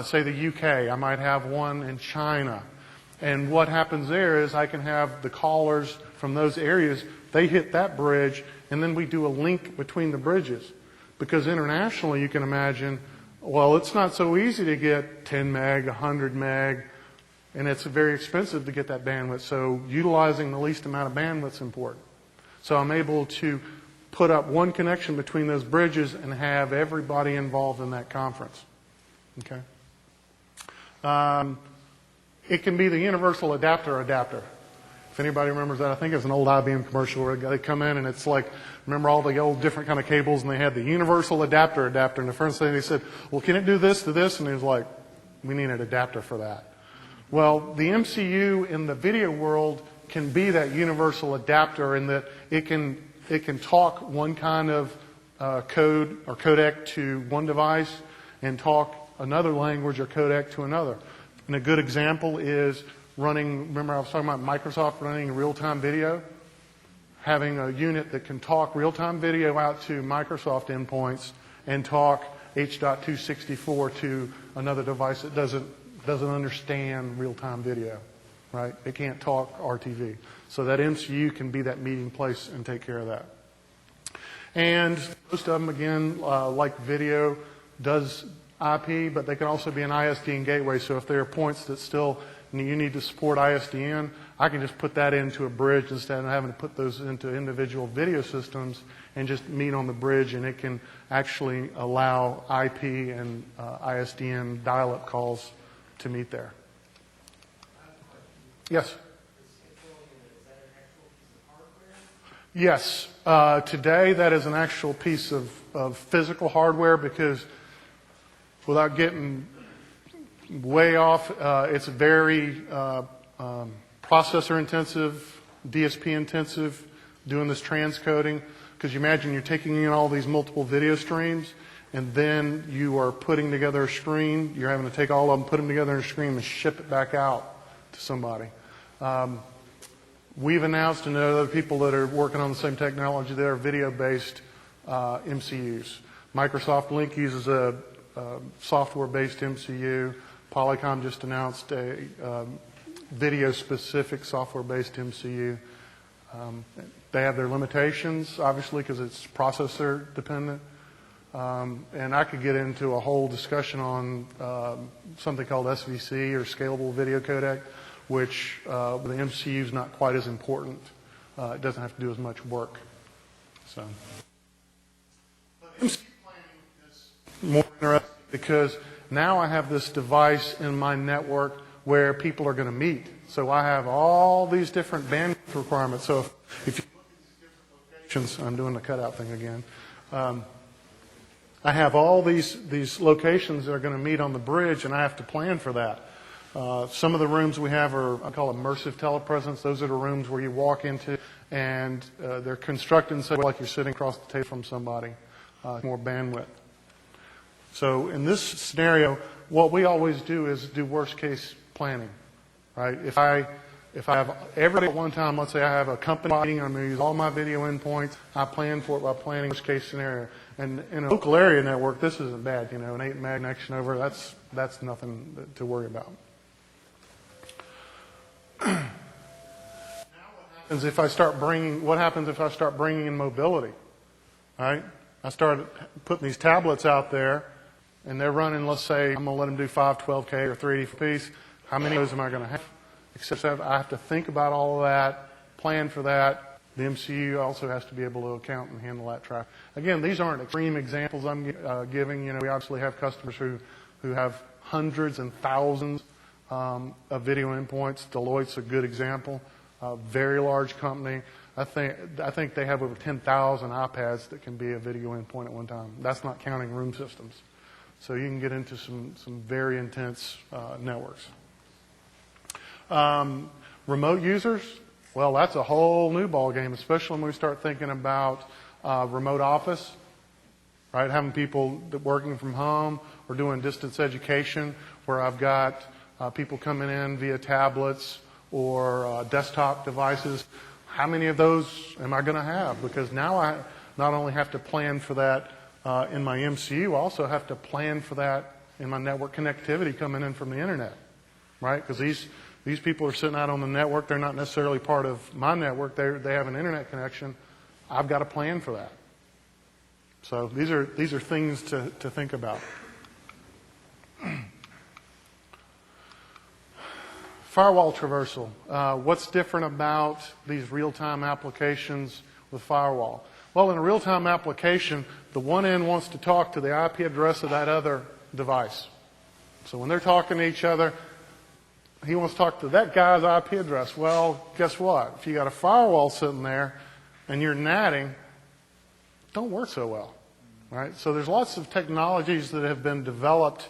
say, the UK. I might have one in China. And what happens there is I can have the callers from those areas, they hit that bridge, and then we do a link between the bridges. Because internationally, you can imagine, well, it's not so easy to get 10 meg, 100 meg, and it's very expensive to get that bandwidth. So utilizing the least amount of bandwidth is important. So I'm able to put up one connection between those bridges and have everybody involved in that conference. Okay. It can be the universal adapter. If anybody remembers that, I think it was an old IBM commercial where they come in and it's like, remember all the old different kind of cables, and they had the universal adapter. And the first thing they said, well, can it do this to this? And he was like, we need an adapter for that. Well, the MCU in the video world can be that universal adapter in that it can talk one kind of code or codec to one device and talk another language or codec to another. And a good example is running, remember I was talking about Microsoft running real-time video? Having a unit that can talk real-time video out to Microsoft endpoints and talk H.264 to another device that doesn't understand real-time video, right? It can't talk RTV. So that MCU can be that meeting place and take care of that. And most of them, again, like video, does IP, but they can also be an ISDN gateway. So if there are points that still you need to support ISDN, I can just put that into a bridge instead of having to put those into individual video systems and just meet on the bridge, and it can actually allow IP and ISDN dial-up calls to meet there. Yes? Yes. Today that is an actual piece of physical hardware because without getting way off, it's very processor intensive, DSP intensive, doing this transcoding. Because you imagine you're taking in all these multiple video streams and then you are putting together a screen. You're having to take all of them, put them together in a screen, and ship it back out to somebody. We've announced, and there are other people that are working on the same technology that are video-based MCUs. Microsoft Link uses a software-based MCU. Polycom just announced a video-specific software-based MCU. They have their limitations, obviously, because it's processor dependent. And I could get into a whole discussion on something called SVC or Scalable Video Codec, which the MCU is not quite as important. It doesn't have to do as much work. So, MCU planning is more interesting because now I have this device in my network where people are going to meet. So I have all these different bandwidth requirements. So if you look at these different locations, I'm doing the cutout thing again. I have all these locations that are going to meet on the bridge, and I have to plan for that. Some of the rooms we have are, I call immersive telepresence. Those are the rooms where you walk into and they're constructed in such a way like you're sitting across the table from somebody, more bandwidth. So in this scenario, what we always do is do worst case planning, right? If I have everybody at one time, let's say I have a company meeting, I'm going to use all my video endpoints, I plan for it by planning worst case scenario. And in a local area network, this isn't bad, you know, an 8 meg connection over, that's nothing to worry about. What happens if I start bringing in mobility, right? I start putting these tablets out there, and they're running, let's say, I'm going to let them do 512K or 380 for piece. How many of those am I going to have? Except I have to think about all of that, plan for that. The MCU also has to be able to account and handle that traffic. Again, these aren't extreme examples I'm giving. You know, we obviously have customers who have hundreds and thousands of video endpoints. Deloitte's a good example. A very large company. I think they have over 10,000 iPads that can be a video endpoint at one time. That's not counting room systems. So you can get into some very intense networks. Remote users, well, that's a whole new ballgame, especially when we start thinking about remote office, right? Having people working from home or doing distance education, where I've got people coming in via tablets or desktop devices. How many of those am I going to have? Because now I not only have to plan for that in my MCU, I also have to plan for that in my network connectivity coming in from the internet, right? Because these people are sitting out on the network. They're not necessarily part of my network. They have an internet connection. I've got to plan for that. So these are things to think about. Firewall traversal. What's different about these real-time applications with firewall? Well, in a real-time application, the one end wants to talk to the IP address of that other device. So when they're talking to each other, he wants to talk to that guy's IP address. Well, guess what? If you got a firewall sitting there and you're natting, it don't work so well, right? So there's lots of technologies that have been developed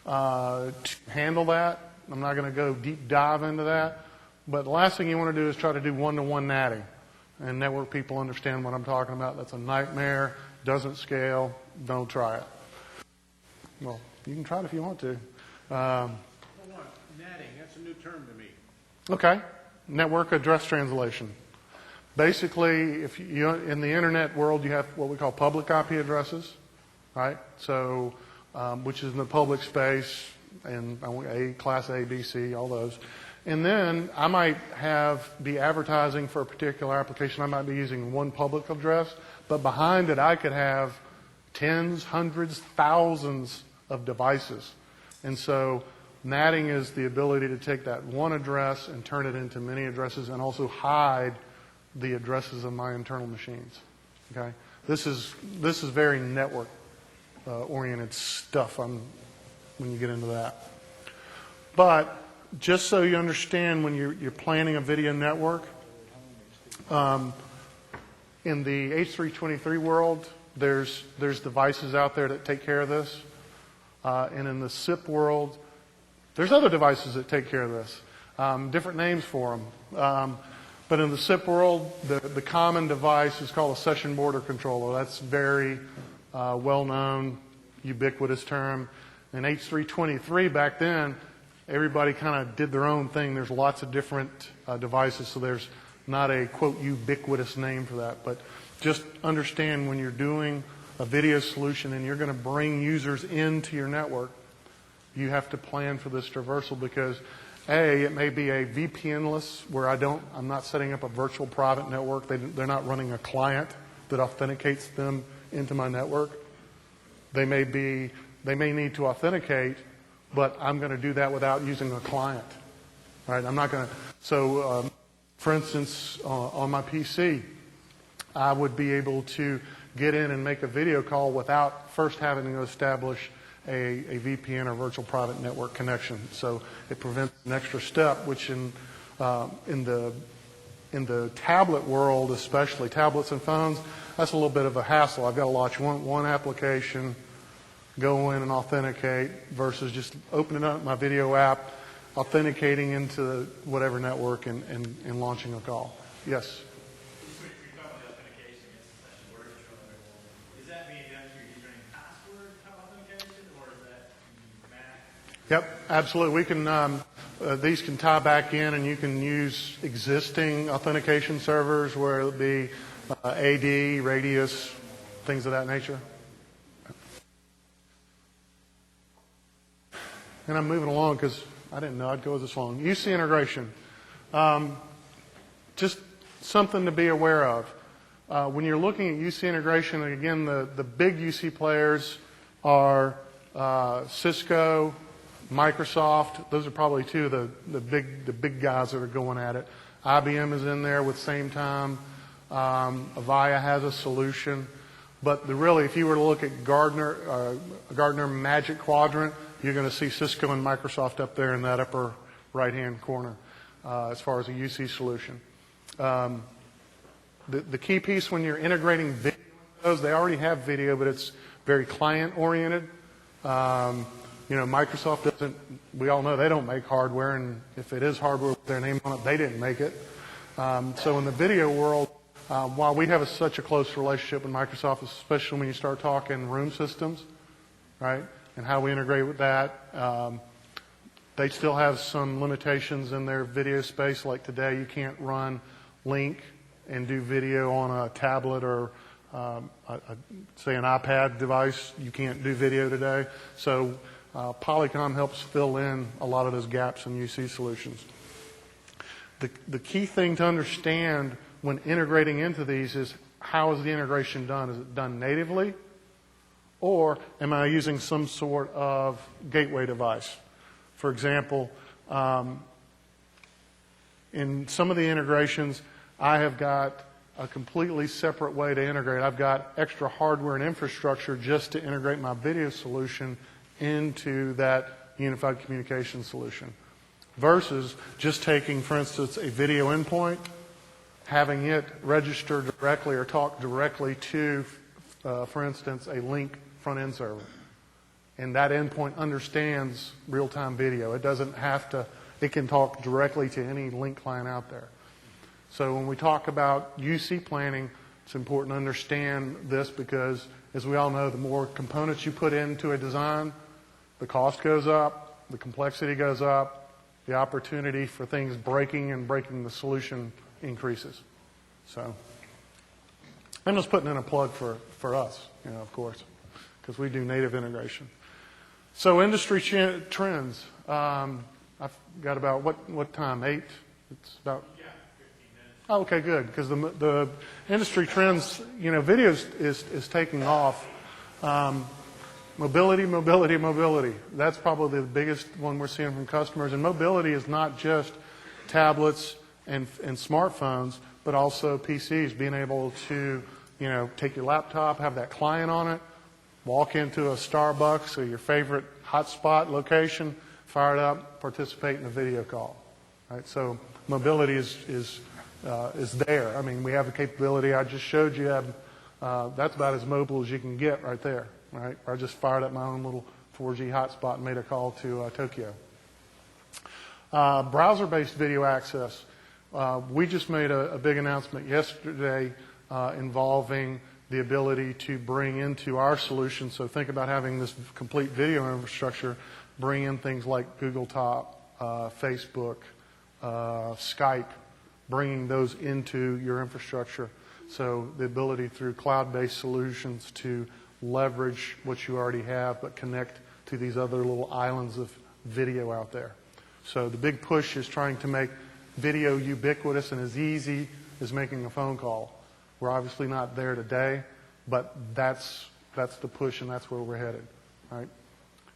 to handle that. I'm not going to go deep dive into that. But the last thing you want to do is try to do one-to-one natting. And network people understand what I'm talking about. That's a nightmare. Doesn't scale. Don't try it. Well, you can try it if you want to. Hold on. Natting, that's a new term to me. Okay. Network address translation. Basically, if you in the internet world, you have what we call public IP addresses, right? So, which is in the public space, and class A, B, C, all those. And then I might be advertising for a particular application. I might be using one public address, but behind it I could have tens, hundreds, thousands of devices. And so natting is the ability to take that one address and turn it into many addresses and also hide the addresses of my internal machines. Okay? This is very network oriented stuff when you get into that. But just so you understand, when you're planning a video network, in the H323 world, there's devices out there that take care of this. And in the SIP world, there's other devices that take care of this. Different names for them. But in the SIP world, the common device is called a session border controller. That's very well-known, ubiquitous term. In H323 back then, everybody kind of did their own thing. There's lots of different devices, so there's not a, quote, ubiquitous name for that. But just understand when you're doing a video solution and you're going to bring users into your network, you have to plan for this traversal because, A, it may be a VPN-less where I'm not setting up a virtual private network. They're not running a client that authenticates them into my network. They may need to authenticate, but I'm going to do that without using a client, right? I'm not going to. So, for instance, on my PC, I would be able to get in and make a video call without first having to establish a VPN or virtual private network connection. So it prevents an extra step, which in the tablet world, especially tablets and phones, that's a little bit of a hassle. I've got to launch one application, go in and authenticate versus just opening up my video app. authenticating into whatever network and launching a call. Yes? You're talking about authentication, it's essentially word control. Does that mean that you're using password type authentication, or is that MAC? Yep, absolutely. We can, these can tie back in, and you can use existing authentication servers, where it be AD, Radius, things of that nature. And I'm moving along because I didn't know I'd go this long. UC integration. Just something to be aware of. When you're looking at UC integration, again, the big UC players are Cisco, Microsoft. Those are probably two of the big guys that are going at it. IBM is in there with same time. Avaya has a solution. But really, if you were to look at Gartner Magic Quadrant, you're going to see Cisco and Microsoft up there in that upper right-hand corner as far as a UC solution. The key piece when you're integrating video, they already have video, but it's very client-oriented. Microsoft doesn't, we all know they don't make hardware, and if it is hardware with their name on it, they didn't make it. So in the video world, while we have such a close relationship with Microsoft, especially when you start talking room systems, right, and how we integrate with that, they still have some limitations in their video space. Like today, you can't run Link and do video on a tablet or, say, an iPad device. You can't do video today. So Polycom helps fill in a lot of those gaps in UC solutions. The key thing to understand when integrating into these is, how is the integration done? Is it done natively? Or am I using some sort of gateway device? For example, in some of the integrations, I have got a completely separate way to integrate. I've got extra hardware and infrastructure just to integrate my video solution into that unified communication solution. Versus just taking, for instance, a video endpoint, having it register directly or talk directly to, for instance, a Link front-end server. And that endpoint understands real-time video. It doesn't have to, it can talk directly to any Link client out there. So when we talk about UC planning, it's important to understand this because, as we all know, the more components you put into a design, the cost goes up, the complexity goes up, the opportunity for things breaking and breaking the solution increases. So I'm just putting in a plug for us, of course, because we do native integration. So industry trends. I've got about, what time, 8? It's about... Yeah, 15 minutes. Oh, okay, good, because the industry trends, video is taking off. Mobility. That's probably the biggest one we're seeing from customers. And mobility is not just tablets and smartphones, but also PCs, being able to, take your laptop, have that client on it, walk into a Starbucks or your favorite hotspot location, fire it up, participate in a video call. Right? So mobility is there. I mean, we have the capability I just showed you. That's about as mobile as you can get right there. Right? I just fired up my own little 4G hotspot and made a call to Tokyo. Browser-based video access. We just made a big announcement yesterday involving the ability to bring into our solution. So think about having this complete video infrastructure, bring in things like Google Top, Facebook, Skype, bringing those into your infrastructure. So the ability through cloud-based solutions to leverage what you already have, but connect to these other little islands of video out there. So the big push is trying to make video ubiquitous and as easy as making a phone call. We're obviously not there today, but that's the push, and that's where we're headed, right?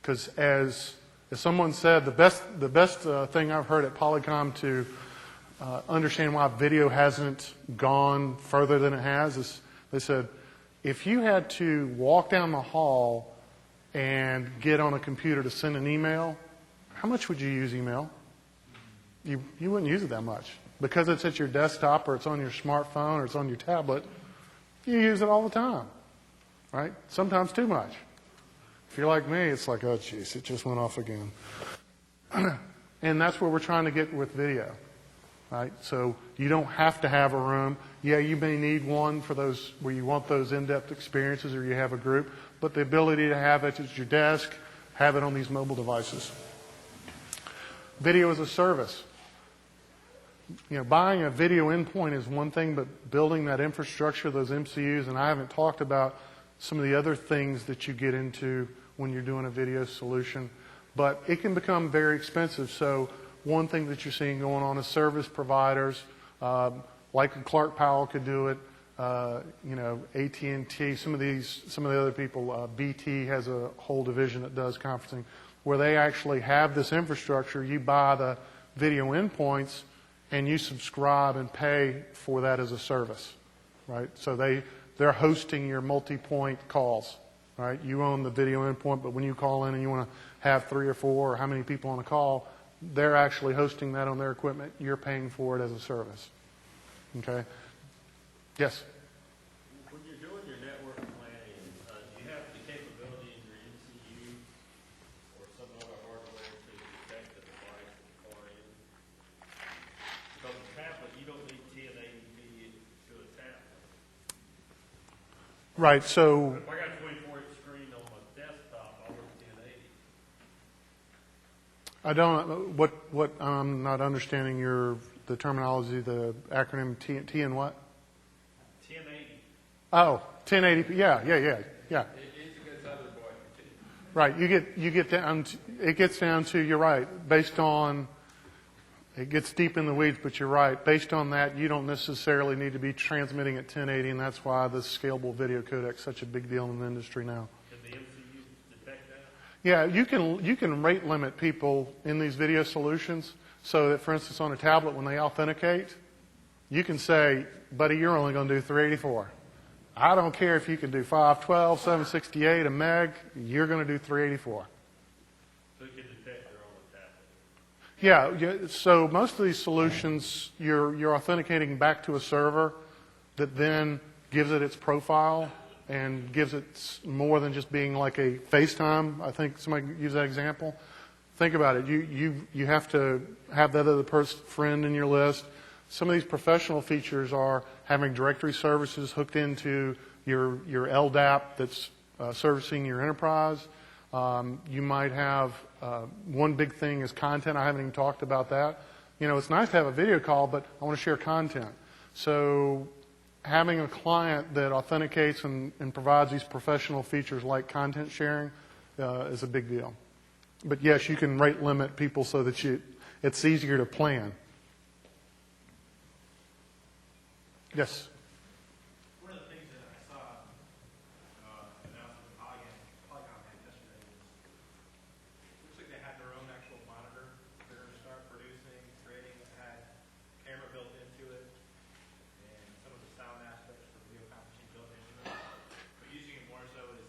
Because as someone said, the best thing I've heard at Polycom to understand why video hasn't gone further than it has is they said, if you had to walk down the hall and get on a computer to send an email, how much would you use email? You wouldn't use it that much. Because it's at your desktop or it's on your smartphone or it's on your tablet, you use it all the time, right? Sometimes too much. If you're like me, it's like, oh, geez, it just went off again. And that's where we're trying to get with video, right? So you don't have to have a room. Yeah, you may need one for those where you want those in-depth experiences or you have a group, but the ability to have it at your desk, have it on these mobile devices. Video as a service. You know, buying a video endpoint is one thing, but building that infrastructure, those MCUs, and I haven't talked about some of the other things that you get into when you're doing a video solution, but it can become very expensive. So one thing that you're seeing going on is service providers, like Clark Powell could do it, you know, AT&T, some of the other people, BT has a whole division that does conferencing, where they actually have this infrastructure. You buy the video endpoints, and you subscribe and pay for that as a service, right? So they're hosting your multi-point calls, right? You own the video endpoint, but when you call in and you want to have 3 or 4 or how many people on a call, they're actually hosting that on their equipment. You're paying for it as a service, okay? Yes? When you're doing your network planning, do you have the capability in your MCU or some other hardware to detect the device that the car is? Because a tablet, you don't need 1080p to a tablet. Right, so If I got a 24-inch screen on my desktop, I'll work 1080. I don't, what, I'm not understanding the terminology, the acronym T and what? 1080. Oh, 1080p, yeah. He's a good Southern boy. Right, you get down, it gets down to, you're right, based on, it gets deep in the weeds, but you're right. Based on that, you don't necessarily need to be transmitting at 1080, and that's why the scalable video codec is such a big deal in the industry now. Can the MCU detect that? Yeah, you can rate limit people in these video solutions so that, for instance, on a tablet, when they authenticate, you can say, buddy, you're only going to do 384. I don't care if you can do 512, 768, a meg, you're going to do 384. So it can detect their own tablet. Yeah, so most of these solutions, you're authenticating back to a server that then gives it its profile and gives it more than just being like a FaceTime. I think somebody used that example. Think about it. You have to have that other friend in your list. Some of these professional features are having directory services hooked into your LDAP that's servicing your enterprise. You might have one big thing is content. I haven't even talked about that. You know, it's nice to have a video call, but I want to share content. So having a client that authenticates and provides these professional features like content sharing is a big deal. But yes, you can rate limit people so that it's easier to plan. Yes? One of the things that I saw announced with Polycom had yesterday was, looks like they had their own actual monitor. They're going to start producing, creating, it had camera built into it, and some of the sound aspects for video conferencing built into it. But using it more so as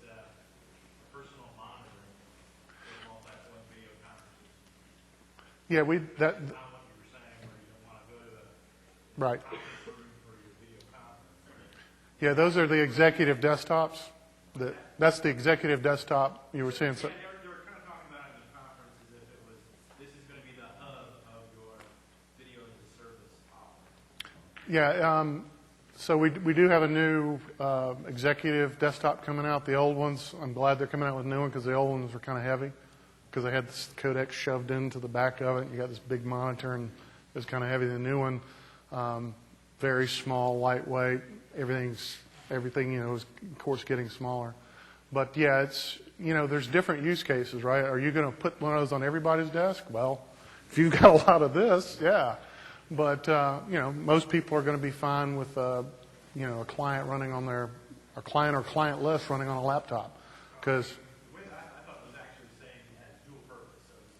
personal monitoring for multi-point video conferences. Yeah, Not what you were saying, where you don't want to go to the right. room for your video conference. Yeah, those are the executive desktops. That's the executive desktop you were saying. So, Yeah, they were kind of talking about it in the conference as if it was, this is going to be the hub of your video as a service offering. yeah, so we do have a new executive desktop coming out. The old ones, I'm glad they're coming out with a new one because the old ones were kind of heavy because they had this codec shoved into the back of it. You got this big monitor and it was kind of heavy. The new one, very small, lightweight. Everything, you know, is of course getting smaller. But yeah, it's, you know, there's different use cases, right? Are you going to put one of those on everybody's desk? Well, if you've got a lot of this, yeah. But, you know, most people are going to be fine with, you know, a client running on a client or client-less running on a laptop. Because, The way that I thought it was actually saying it had dual purpose, so it's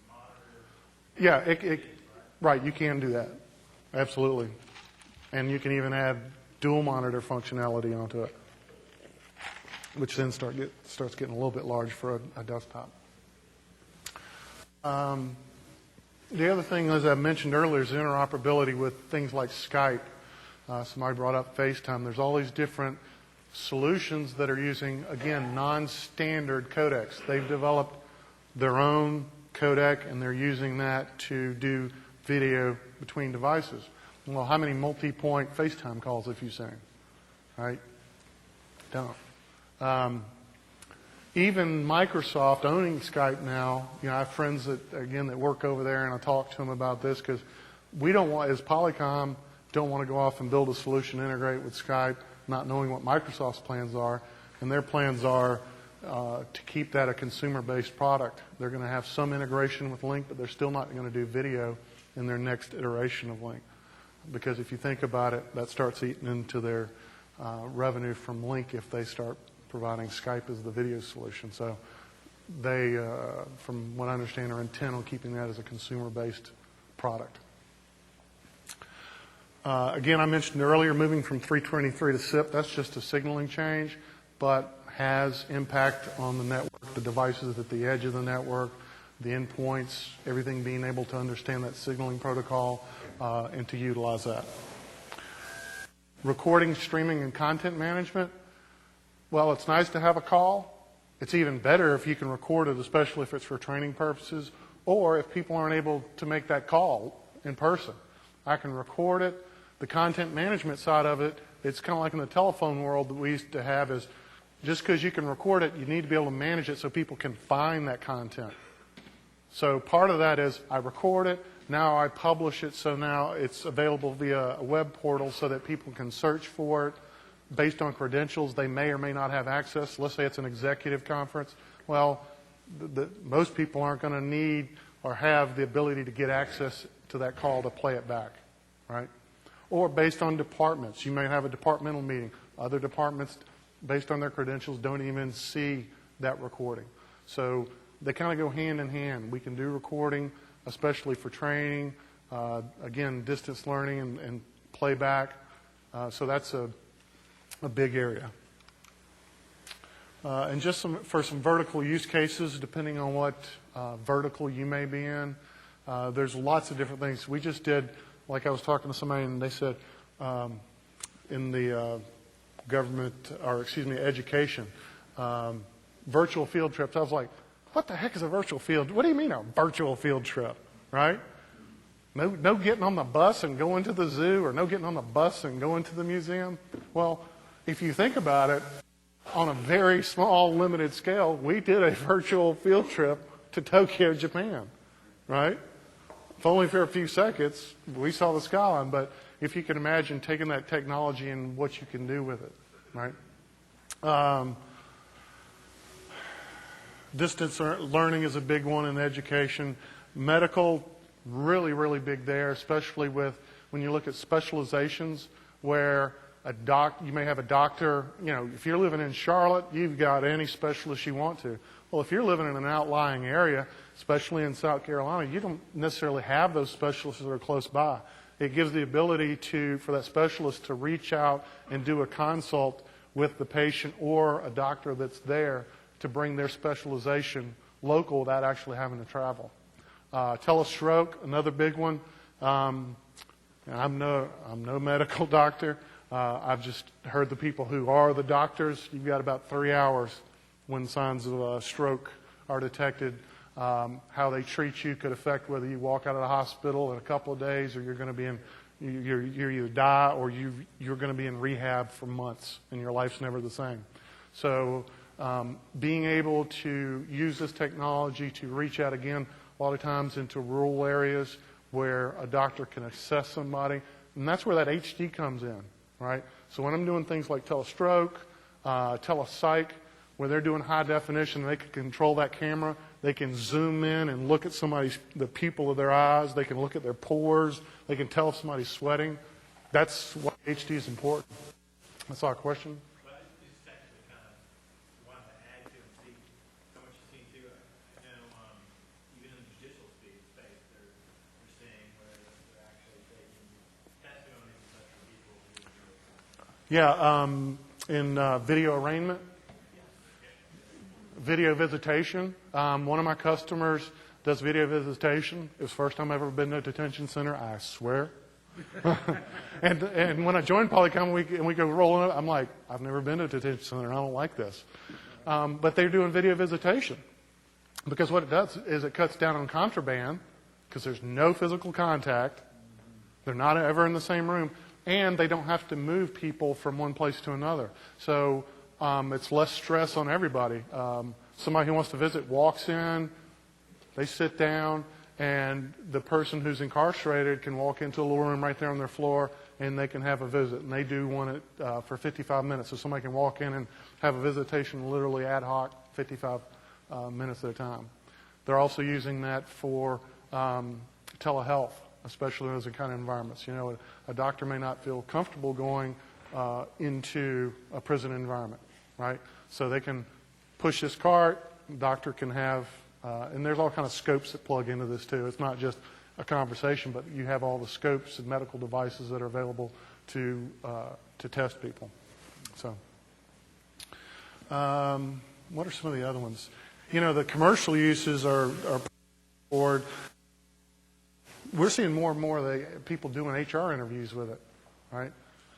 monitor. yeah, right, you can do that. Absolutely. And you can even add dual monitor functionality onto it, which then starts getting a little bit large for a desktop. The other thing, as I mentioned earlier, is interoperability with things like Skype. Somebody brought up FaceTime. There's all these different solutions that are using, again, non-standard codecs. They've developed their own codec, and they're using that to do video between devices. Well, how many multi-point FaceTime calls have you seen? Right? Don't. Even Microsoft owning Skype now, I have friends that work over there, and I talk to them about this because we don't want, as Polycom, don't want to go off and build a solution, integrate with Skype, not knowing what Microsoft's plans are, and their plans are to keep that a consumer-based product. They're going to have some integration with Link, but they're still not going to do video in their next iteration of Link. Because if you think about it, that starts eating into their revenue from Link if they start providing Skype as the video solution. So they, from what I understand, are intent on keeping that as a consumer-based product. Again, I mentioned earlier, moving from 323 to SIP, that's just a signaling change, but has impact on the network, the devices at the edge of the network, the endpoints, everything being able to understand that signaling protocol and to utilize that. Recording, streaming, and content management. Well, it's nice to have a call. It's even better if you can record it, especially if it's for training purposes, or if people aren't able to make that call in person. I can record it. The content management side of it, it's kind of like in the telephone world that we used to have is just because you can record it, you need to be able to manage it so people can find that content. So part of that is I record it, now I publish it, so now it's available via a web portal so that people can search for it based on credentials they may or may not have access. Let's say it's an executive conference. Well, most people aren't going to need or have the ability to get access to that call to play it back, right? Or based on departments. You may have a departmental meeting. Other departments, based on their credentials, don't even see that recording. So they kind of go hand in hand. We can do recording, especially for training, again, distance learning and playback. So that's a big area. And just for some vertical use cases, depending on what vertical you may be in, there's lots of different things. We just did, like I was talking to somebody and they said in the education, virtual field trips. I was like, what the heck is a virtual field? What do you mean a virtual field trip, right? No getting on the bus and going to the zoo, or no getting on the bus and going to the museum. Well, if you think about it, on a very small, limited scale, we did a virtual field trip to Tokyo, Japan, right? If only for a few seconds, we saw the skyline, but if you can imagine taking that technology and what you can do with it, right? Distance learning is a big one in education. Medical, really, really big there, especially with when you look at specializations where you may have a doctor, if you're living in Charlotte, you've got any specialist you want to. Well, if you're living in an outlying area, especially in South Carolina, you don't necessarily have those specialists that are close by. It gives the ability for that specialist to reach out and do a consult with the patient or a doctor that's there to bring their specialization local without actually having to travel. Telestroke, another big one. I'm no medical doctor. I've just heard the people who are the doctors. You've got about 3 hours when signs of stroke are detected. How they treat you could affect whether you walk out of the hospital in a couple of days, or you're going to be you either die or you're going to be in rehab for months, and your life's never the same. So being able to use this technology to reach out again, a lot of times into rural areas where a doctor can assess somebody, and that's where that HD comes in, right? So when I'm doing things like telestroke, telepsych, where they're doing high definition, they can control that camera. They can zoom in and look at the pupil of their eyes. They can look at their pores. They can tell if somebody's sweating. That's why HD is important. That's our question. But it's technically kind of wanted to add to and see how much you've seen too. I know even in the judicial space, they're seeing where they're actually taking testimonies and such from people. Yeah, in video arraignment, video visitation. One of my customers does video visitation. It was the first time I've ever been to a detention center, I swear. and when I joined Polycom and we go rolling up, I'm like, I've never been to a detention center. I don't like this. But they're doing video visitation. Because what it does is it cuts down on contraband, because there's no physical contact. They're not ever in the same room, and they don't have to move people from one place to another. So it's less stress on everybody. Somebody who wants to visit walks in, they sit down, and the person who's incarcerated can walk into a little room right there on their floor, and they can have a visit. And they do want it for 55 minutes, so somebody can walk in and have a visitation literally ad hoc, 55 minutes at a time. They're also using that for telehealth, especially in those kind of environments. You know, a doctor may not feel comfortable going into a prison environment, right? So they can push this cart, the doctor can have, and there's all kind of scopes that plug into this too. It's not just a conversation, but you have all the scopes and medical devices that are available to test people. So, what are some of the other ones? You know, the commercial uses are board. We're seeing more and more of the people doing HR interviews with it, right?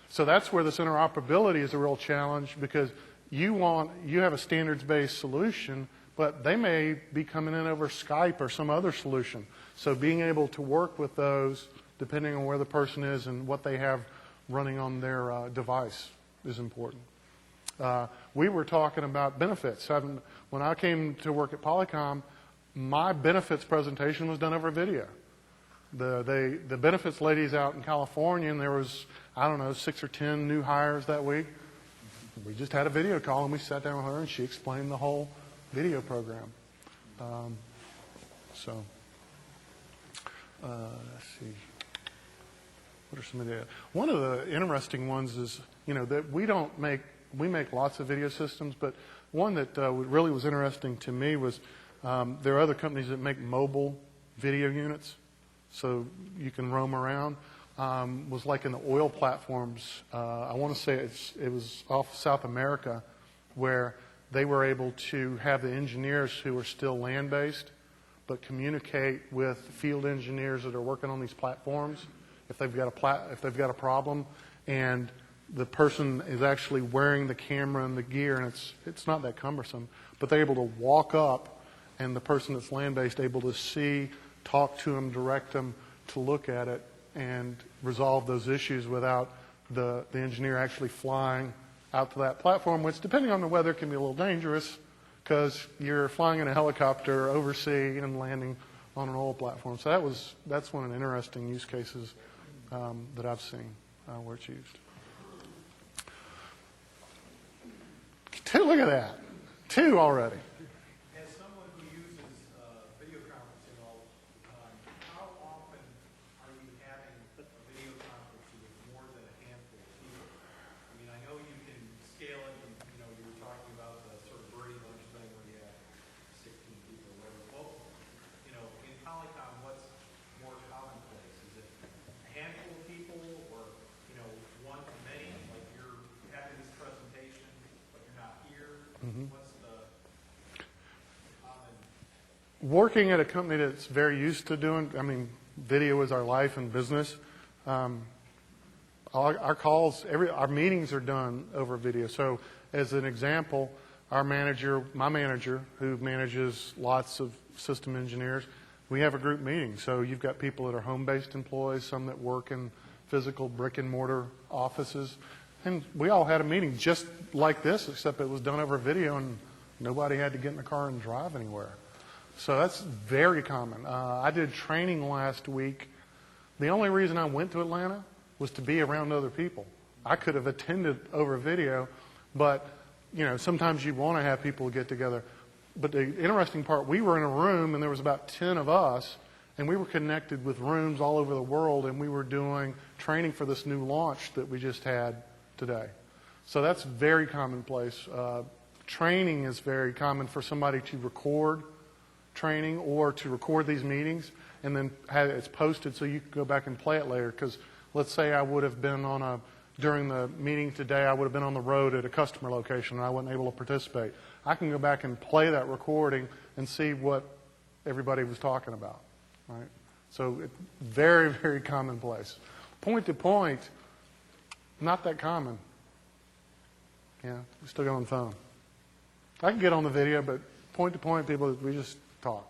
So that's where this interoperability is a real challenge, because you have a standards-based solution, but they may be coming in over Skype or some other solution. So being able to work with those, depending on where the person is and what they have running on their device, is important. We were talking about benefits. When I came to work at Polycom, my benefits presentation was done over video. The benefits ladies out in California, and there was, I don't know, 6 or 10 new hires that week. We just had a video call, and we sat down with her, and she explained the whole video program. Let's see. What are some of the... One of the interesting ones is, you know, that we make lots of video systems, but one that really was interesting to me was there are other companies that make mobile video units, so you can roam around. Was like in the oil platforms. I want to say it was off South America, where they were able to have the engineers who were still land-based, but communicate with field engineers that are working on these platforms if they've got a problem, and the person is actually wearing the camera and the gear, and it's not that cumbersome, but they're able to walk up, and the person that's land-based able to see, talk to them, direct them to look at it, and resolve those issues without the engineer actually flying out to that platform, which, depending on the weather, can be a little dangerous because you're flying in a helicopter overseas and landing on an oil platform. So that's one of the interesting use cases that I've seen where it's used. Look at that. 2 already. As someone who uses video conferencing all the time, how often are you having a video conference with more than a handful of people? I mean, I know you can scale it, and, you know, you were talking about the sort of Brady Bunch thing where you have 16 people or whatever. Well, you know, in Polycom, what's more commonplace? Is it a handful of people, or, you know, one to many? Like, you're having this presentation, but you're not here. What's the common? Working at a company that's very used to doing, I mean, video is our life and business. Our calls, our meetings are done over video. So, as an example, my manager, who manages lots of system engineers, we have a group meeting. So you've got people that are home-based employees, some that work in physical brick-and-mortar offices, and we all had a meeting just like this, except it was done over video, and nobody had to get in the car and drive anywhere. So that's very common. I did training last week. The only reason I went to Atlanta was to be around other people. I could have attended over video, but you know, sometimes you want to have people get together. But the interesting part, we were in a room, and there was about 10 of us, and we were connected with rooms all over the world, and we were doing training for this new launch that we just had today. So that's very commonplace. Training is very common for somebody to record training or to record these meetings and then have it's posted so you can go back and play it later. Because let's say I would have been during the meeting today, I would have been on the road at a customer location and I wasn't able to participate. I can go back and play that recording and see what everybody was talking about, right? So it's very, very commonplace. Point to point, not that common. Yeah, we still get on the phone. I can get on the video, but point to point, people, we just talk.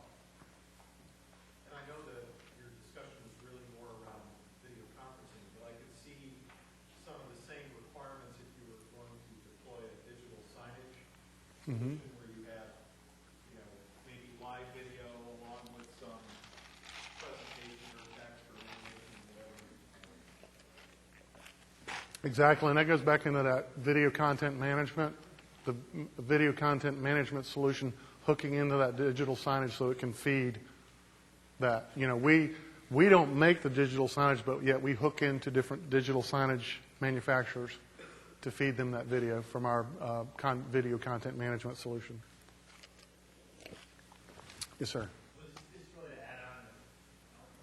And I know that your discussion was really more around video conferencing, but I could see some of the same requirements if you were going to deploy a digital signage Mm-hmm. solution where you have, you know, maybe live video along with some presentation or text or animation, whatever. Exactly, and that goes back into that video content management, the video content management solution hooking into that digital signage so it can feed that. You know, we don't make the digital signage, but yet we hook into different digital signage manufacturers to feed them that video from our video content management solution. Yes, sir. Was just really to add on,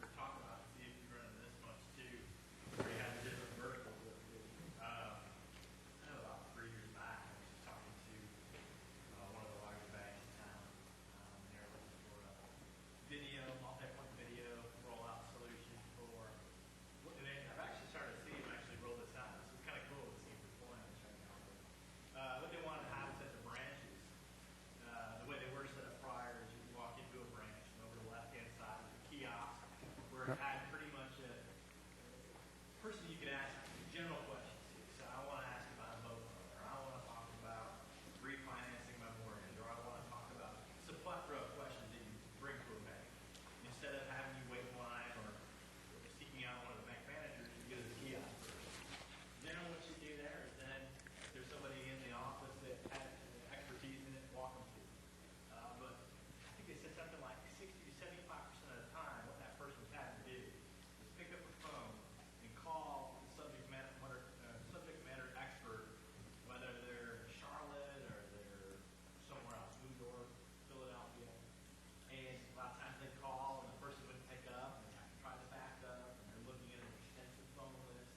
we're talking about, see if you run into this much too, where you have different verticals. I know about 3 years back, I was just talking to one of the larger banks in town. They're looking for a video, multi-point video rollout solution for, and I've actually started to see them actually roll this out. So it's kind of cool to see them deploying this right now. What they wanted to have is at the branches. The way they were set up prior is you walk into a branch, and over the left-hand side is a kiosk where it had pretty much a person you could ask general questions to. So I want to ask about a mobile phone, or I want to talk about refinancing my mortgage, or I want to talk about it's a plethora of questions that you bring to a bank. Instead of having you wait in line or seeking out one of the bank managers, you get a kiosk person. Then what you do there is then if there's somebody in the office that has expertise in it, walk them through. But I think they said something like 60 to 75% of the time, what that person was having to do is pick up a phone and call the subject matter expert, whether they're in Charlotte or they're somewhere else, New York, Philadelphia. And a lot of times they call and the person wouldn't pick up, and they have to try to back up, and they're looking at an extensive phone list.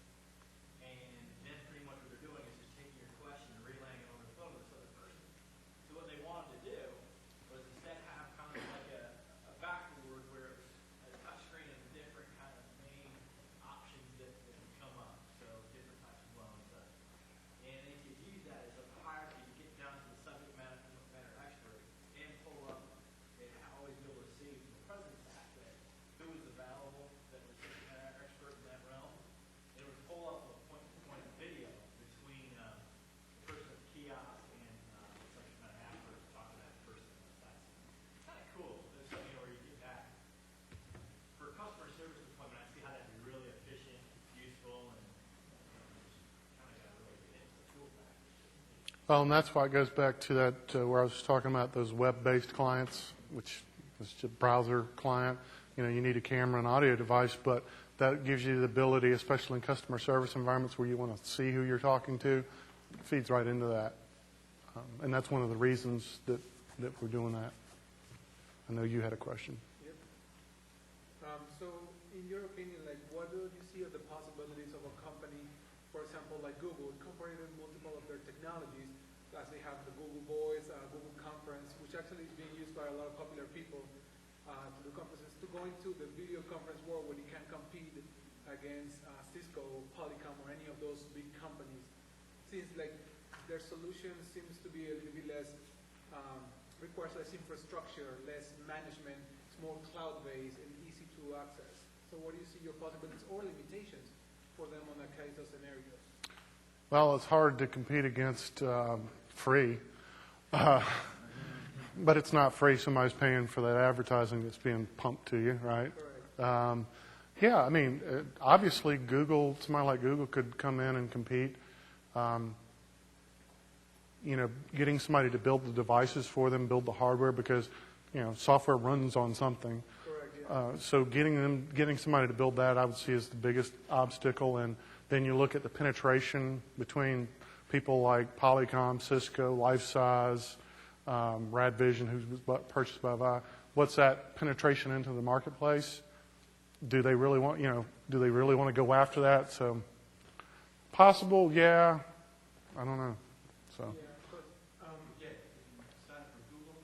And then pretty much what they're doing is just taking your question and relaying it over the phone to this other person. So what they wanted to do was instead have kind of like a backboard where it's a touch screen of different kind of main options that would come up. So different types of loans. And they could use that as a hierarchy to get down to the subject matter expert and pull up and always be able to see from the president's aspect who was available that was subject matter expert in that realm. And it would pull up a point-to-point video between the person at the kiosk and the subject matter expert talking to that person. That's kind of cool. There's something where you get that. For customer service deployment, I see how that'd be really efficient, useful, and kind of got to really get into the tool package. Well, and that's why it goes back to that where I was talking about those web-based clients, which is just a browser client. You know, you need a camera and audio device, but that gives you the ability, especially in customer service environments where you want to see who you're talking to, it feeds right into that. And that's one of the reasons that we're doing that. I know you had a question. Yep. So, in your opinion, like, what do you see are the possibilities of a company, for example, like Google, incorporating multiple of their technologies, as they have the Google Voice, Google Conference, which actually is being used by a lot of popular people to do conferences, to go into the video conference world where you can compete against Cisco, Polycom, or any of those big companies. Seems like their solution seems to be a little bit less, requires less infrastructure, less management, it's more cloud-based and easy to access. So what do you see your possibilities or limitations for them on that case of scenarios? Well, it's hard to compete against free, but it's not free. Somebody's paying for that advertising that's being pumped to you, right? Correct. Yeah, I mean, obviously Google, somebody like Google could come in and compete. You know, getting somebody to build the devices for them, build the hardware, because, you know, software runs on something. Correct, yeah. So getting somebody to build that, I would see as the biggest obstacle. And then you look at the penetration between people like Polycom, Cisco, LifeSize, RadVision, who's purchased by Vi. What's that penetration into the marketplace? Do they really want, do they really want to go after that? So possible, yeah. I don't know. So. Yeah, but, Yeah, if you sign up for Google,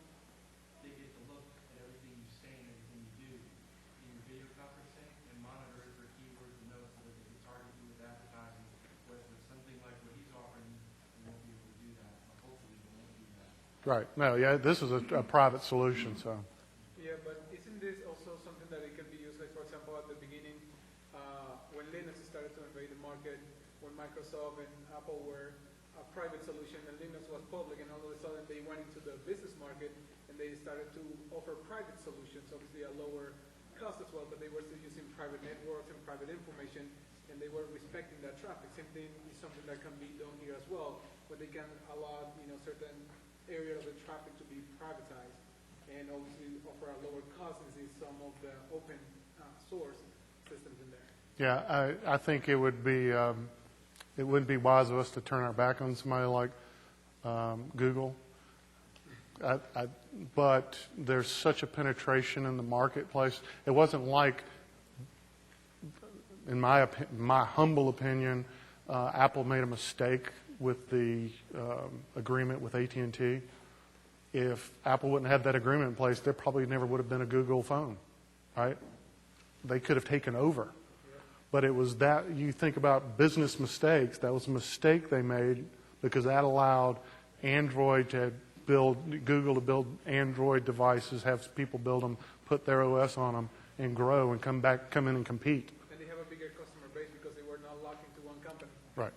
they get to look at everything you say and everything you do in your video conferencing and monitor it for keywords and notes so that they can target you with advertising. Whereas with something like what he's offering, they won't be able to do that. Or hopefully they won't do that. Right. No, yeah, this is a private solution, so. something that it can be used, like for example, at the beginning, when Linux started to invade the market, when Microsoft and Apple were a private solution and Linux was public, and all of a sudden they went into the business market and they started to offer private solutions, obviously a lower cost as well, but they were still using private networks and private information, and they were respecting that traffic. Same thing is something that can be done here as well, where they can allow, certain area of the traffic to be privatized, and obviously offer a lower cost and see some of the open source systems in there. Yeah, I think it would be it wouldn't be wise of us to turn our back on somebody like Google. But there's such a penetration in the marketplace. It wasn't like, in my humble opinion, Apple made a mistake with the agreement with AT&T. If Apple wouldn't have that agreement in place, there probably never would have been a Google phone, right? They could have taken over. But it was that, you think about business mistakes, that was a mistake they made because that allowed Android to Google to build Android devices, have people build them, put their OS on them, and grow and come in and compete. And they have a bigger customer base because they were not locked into one company. Right.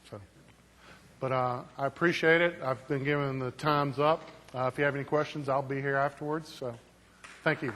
So, but I appreciate it. I've been given the time's up. If you have any questions, I'll be here afterwards. So, thank you.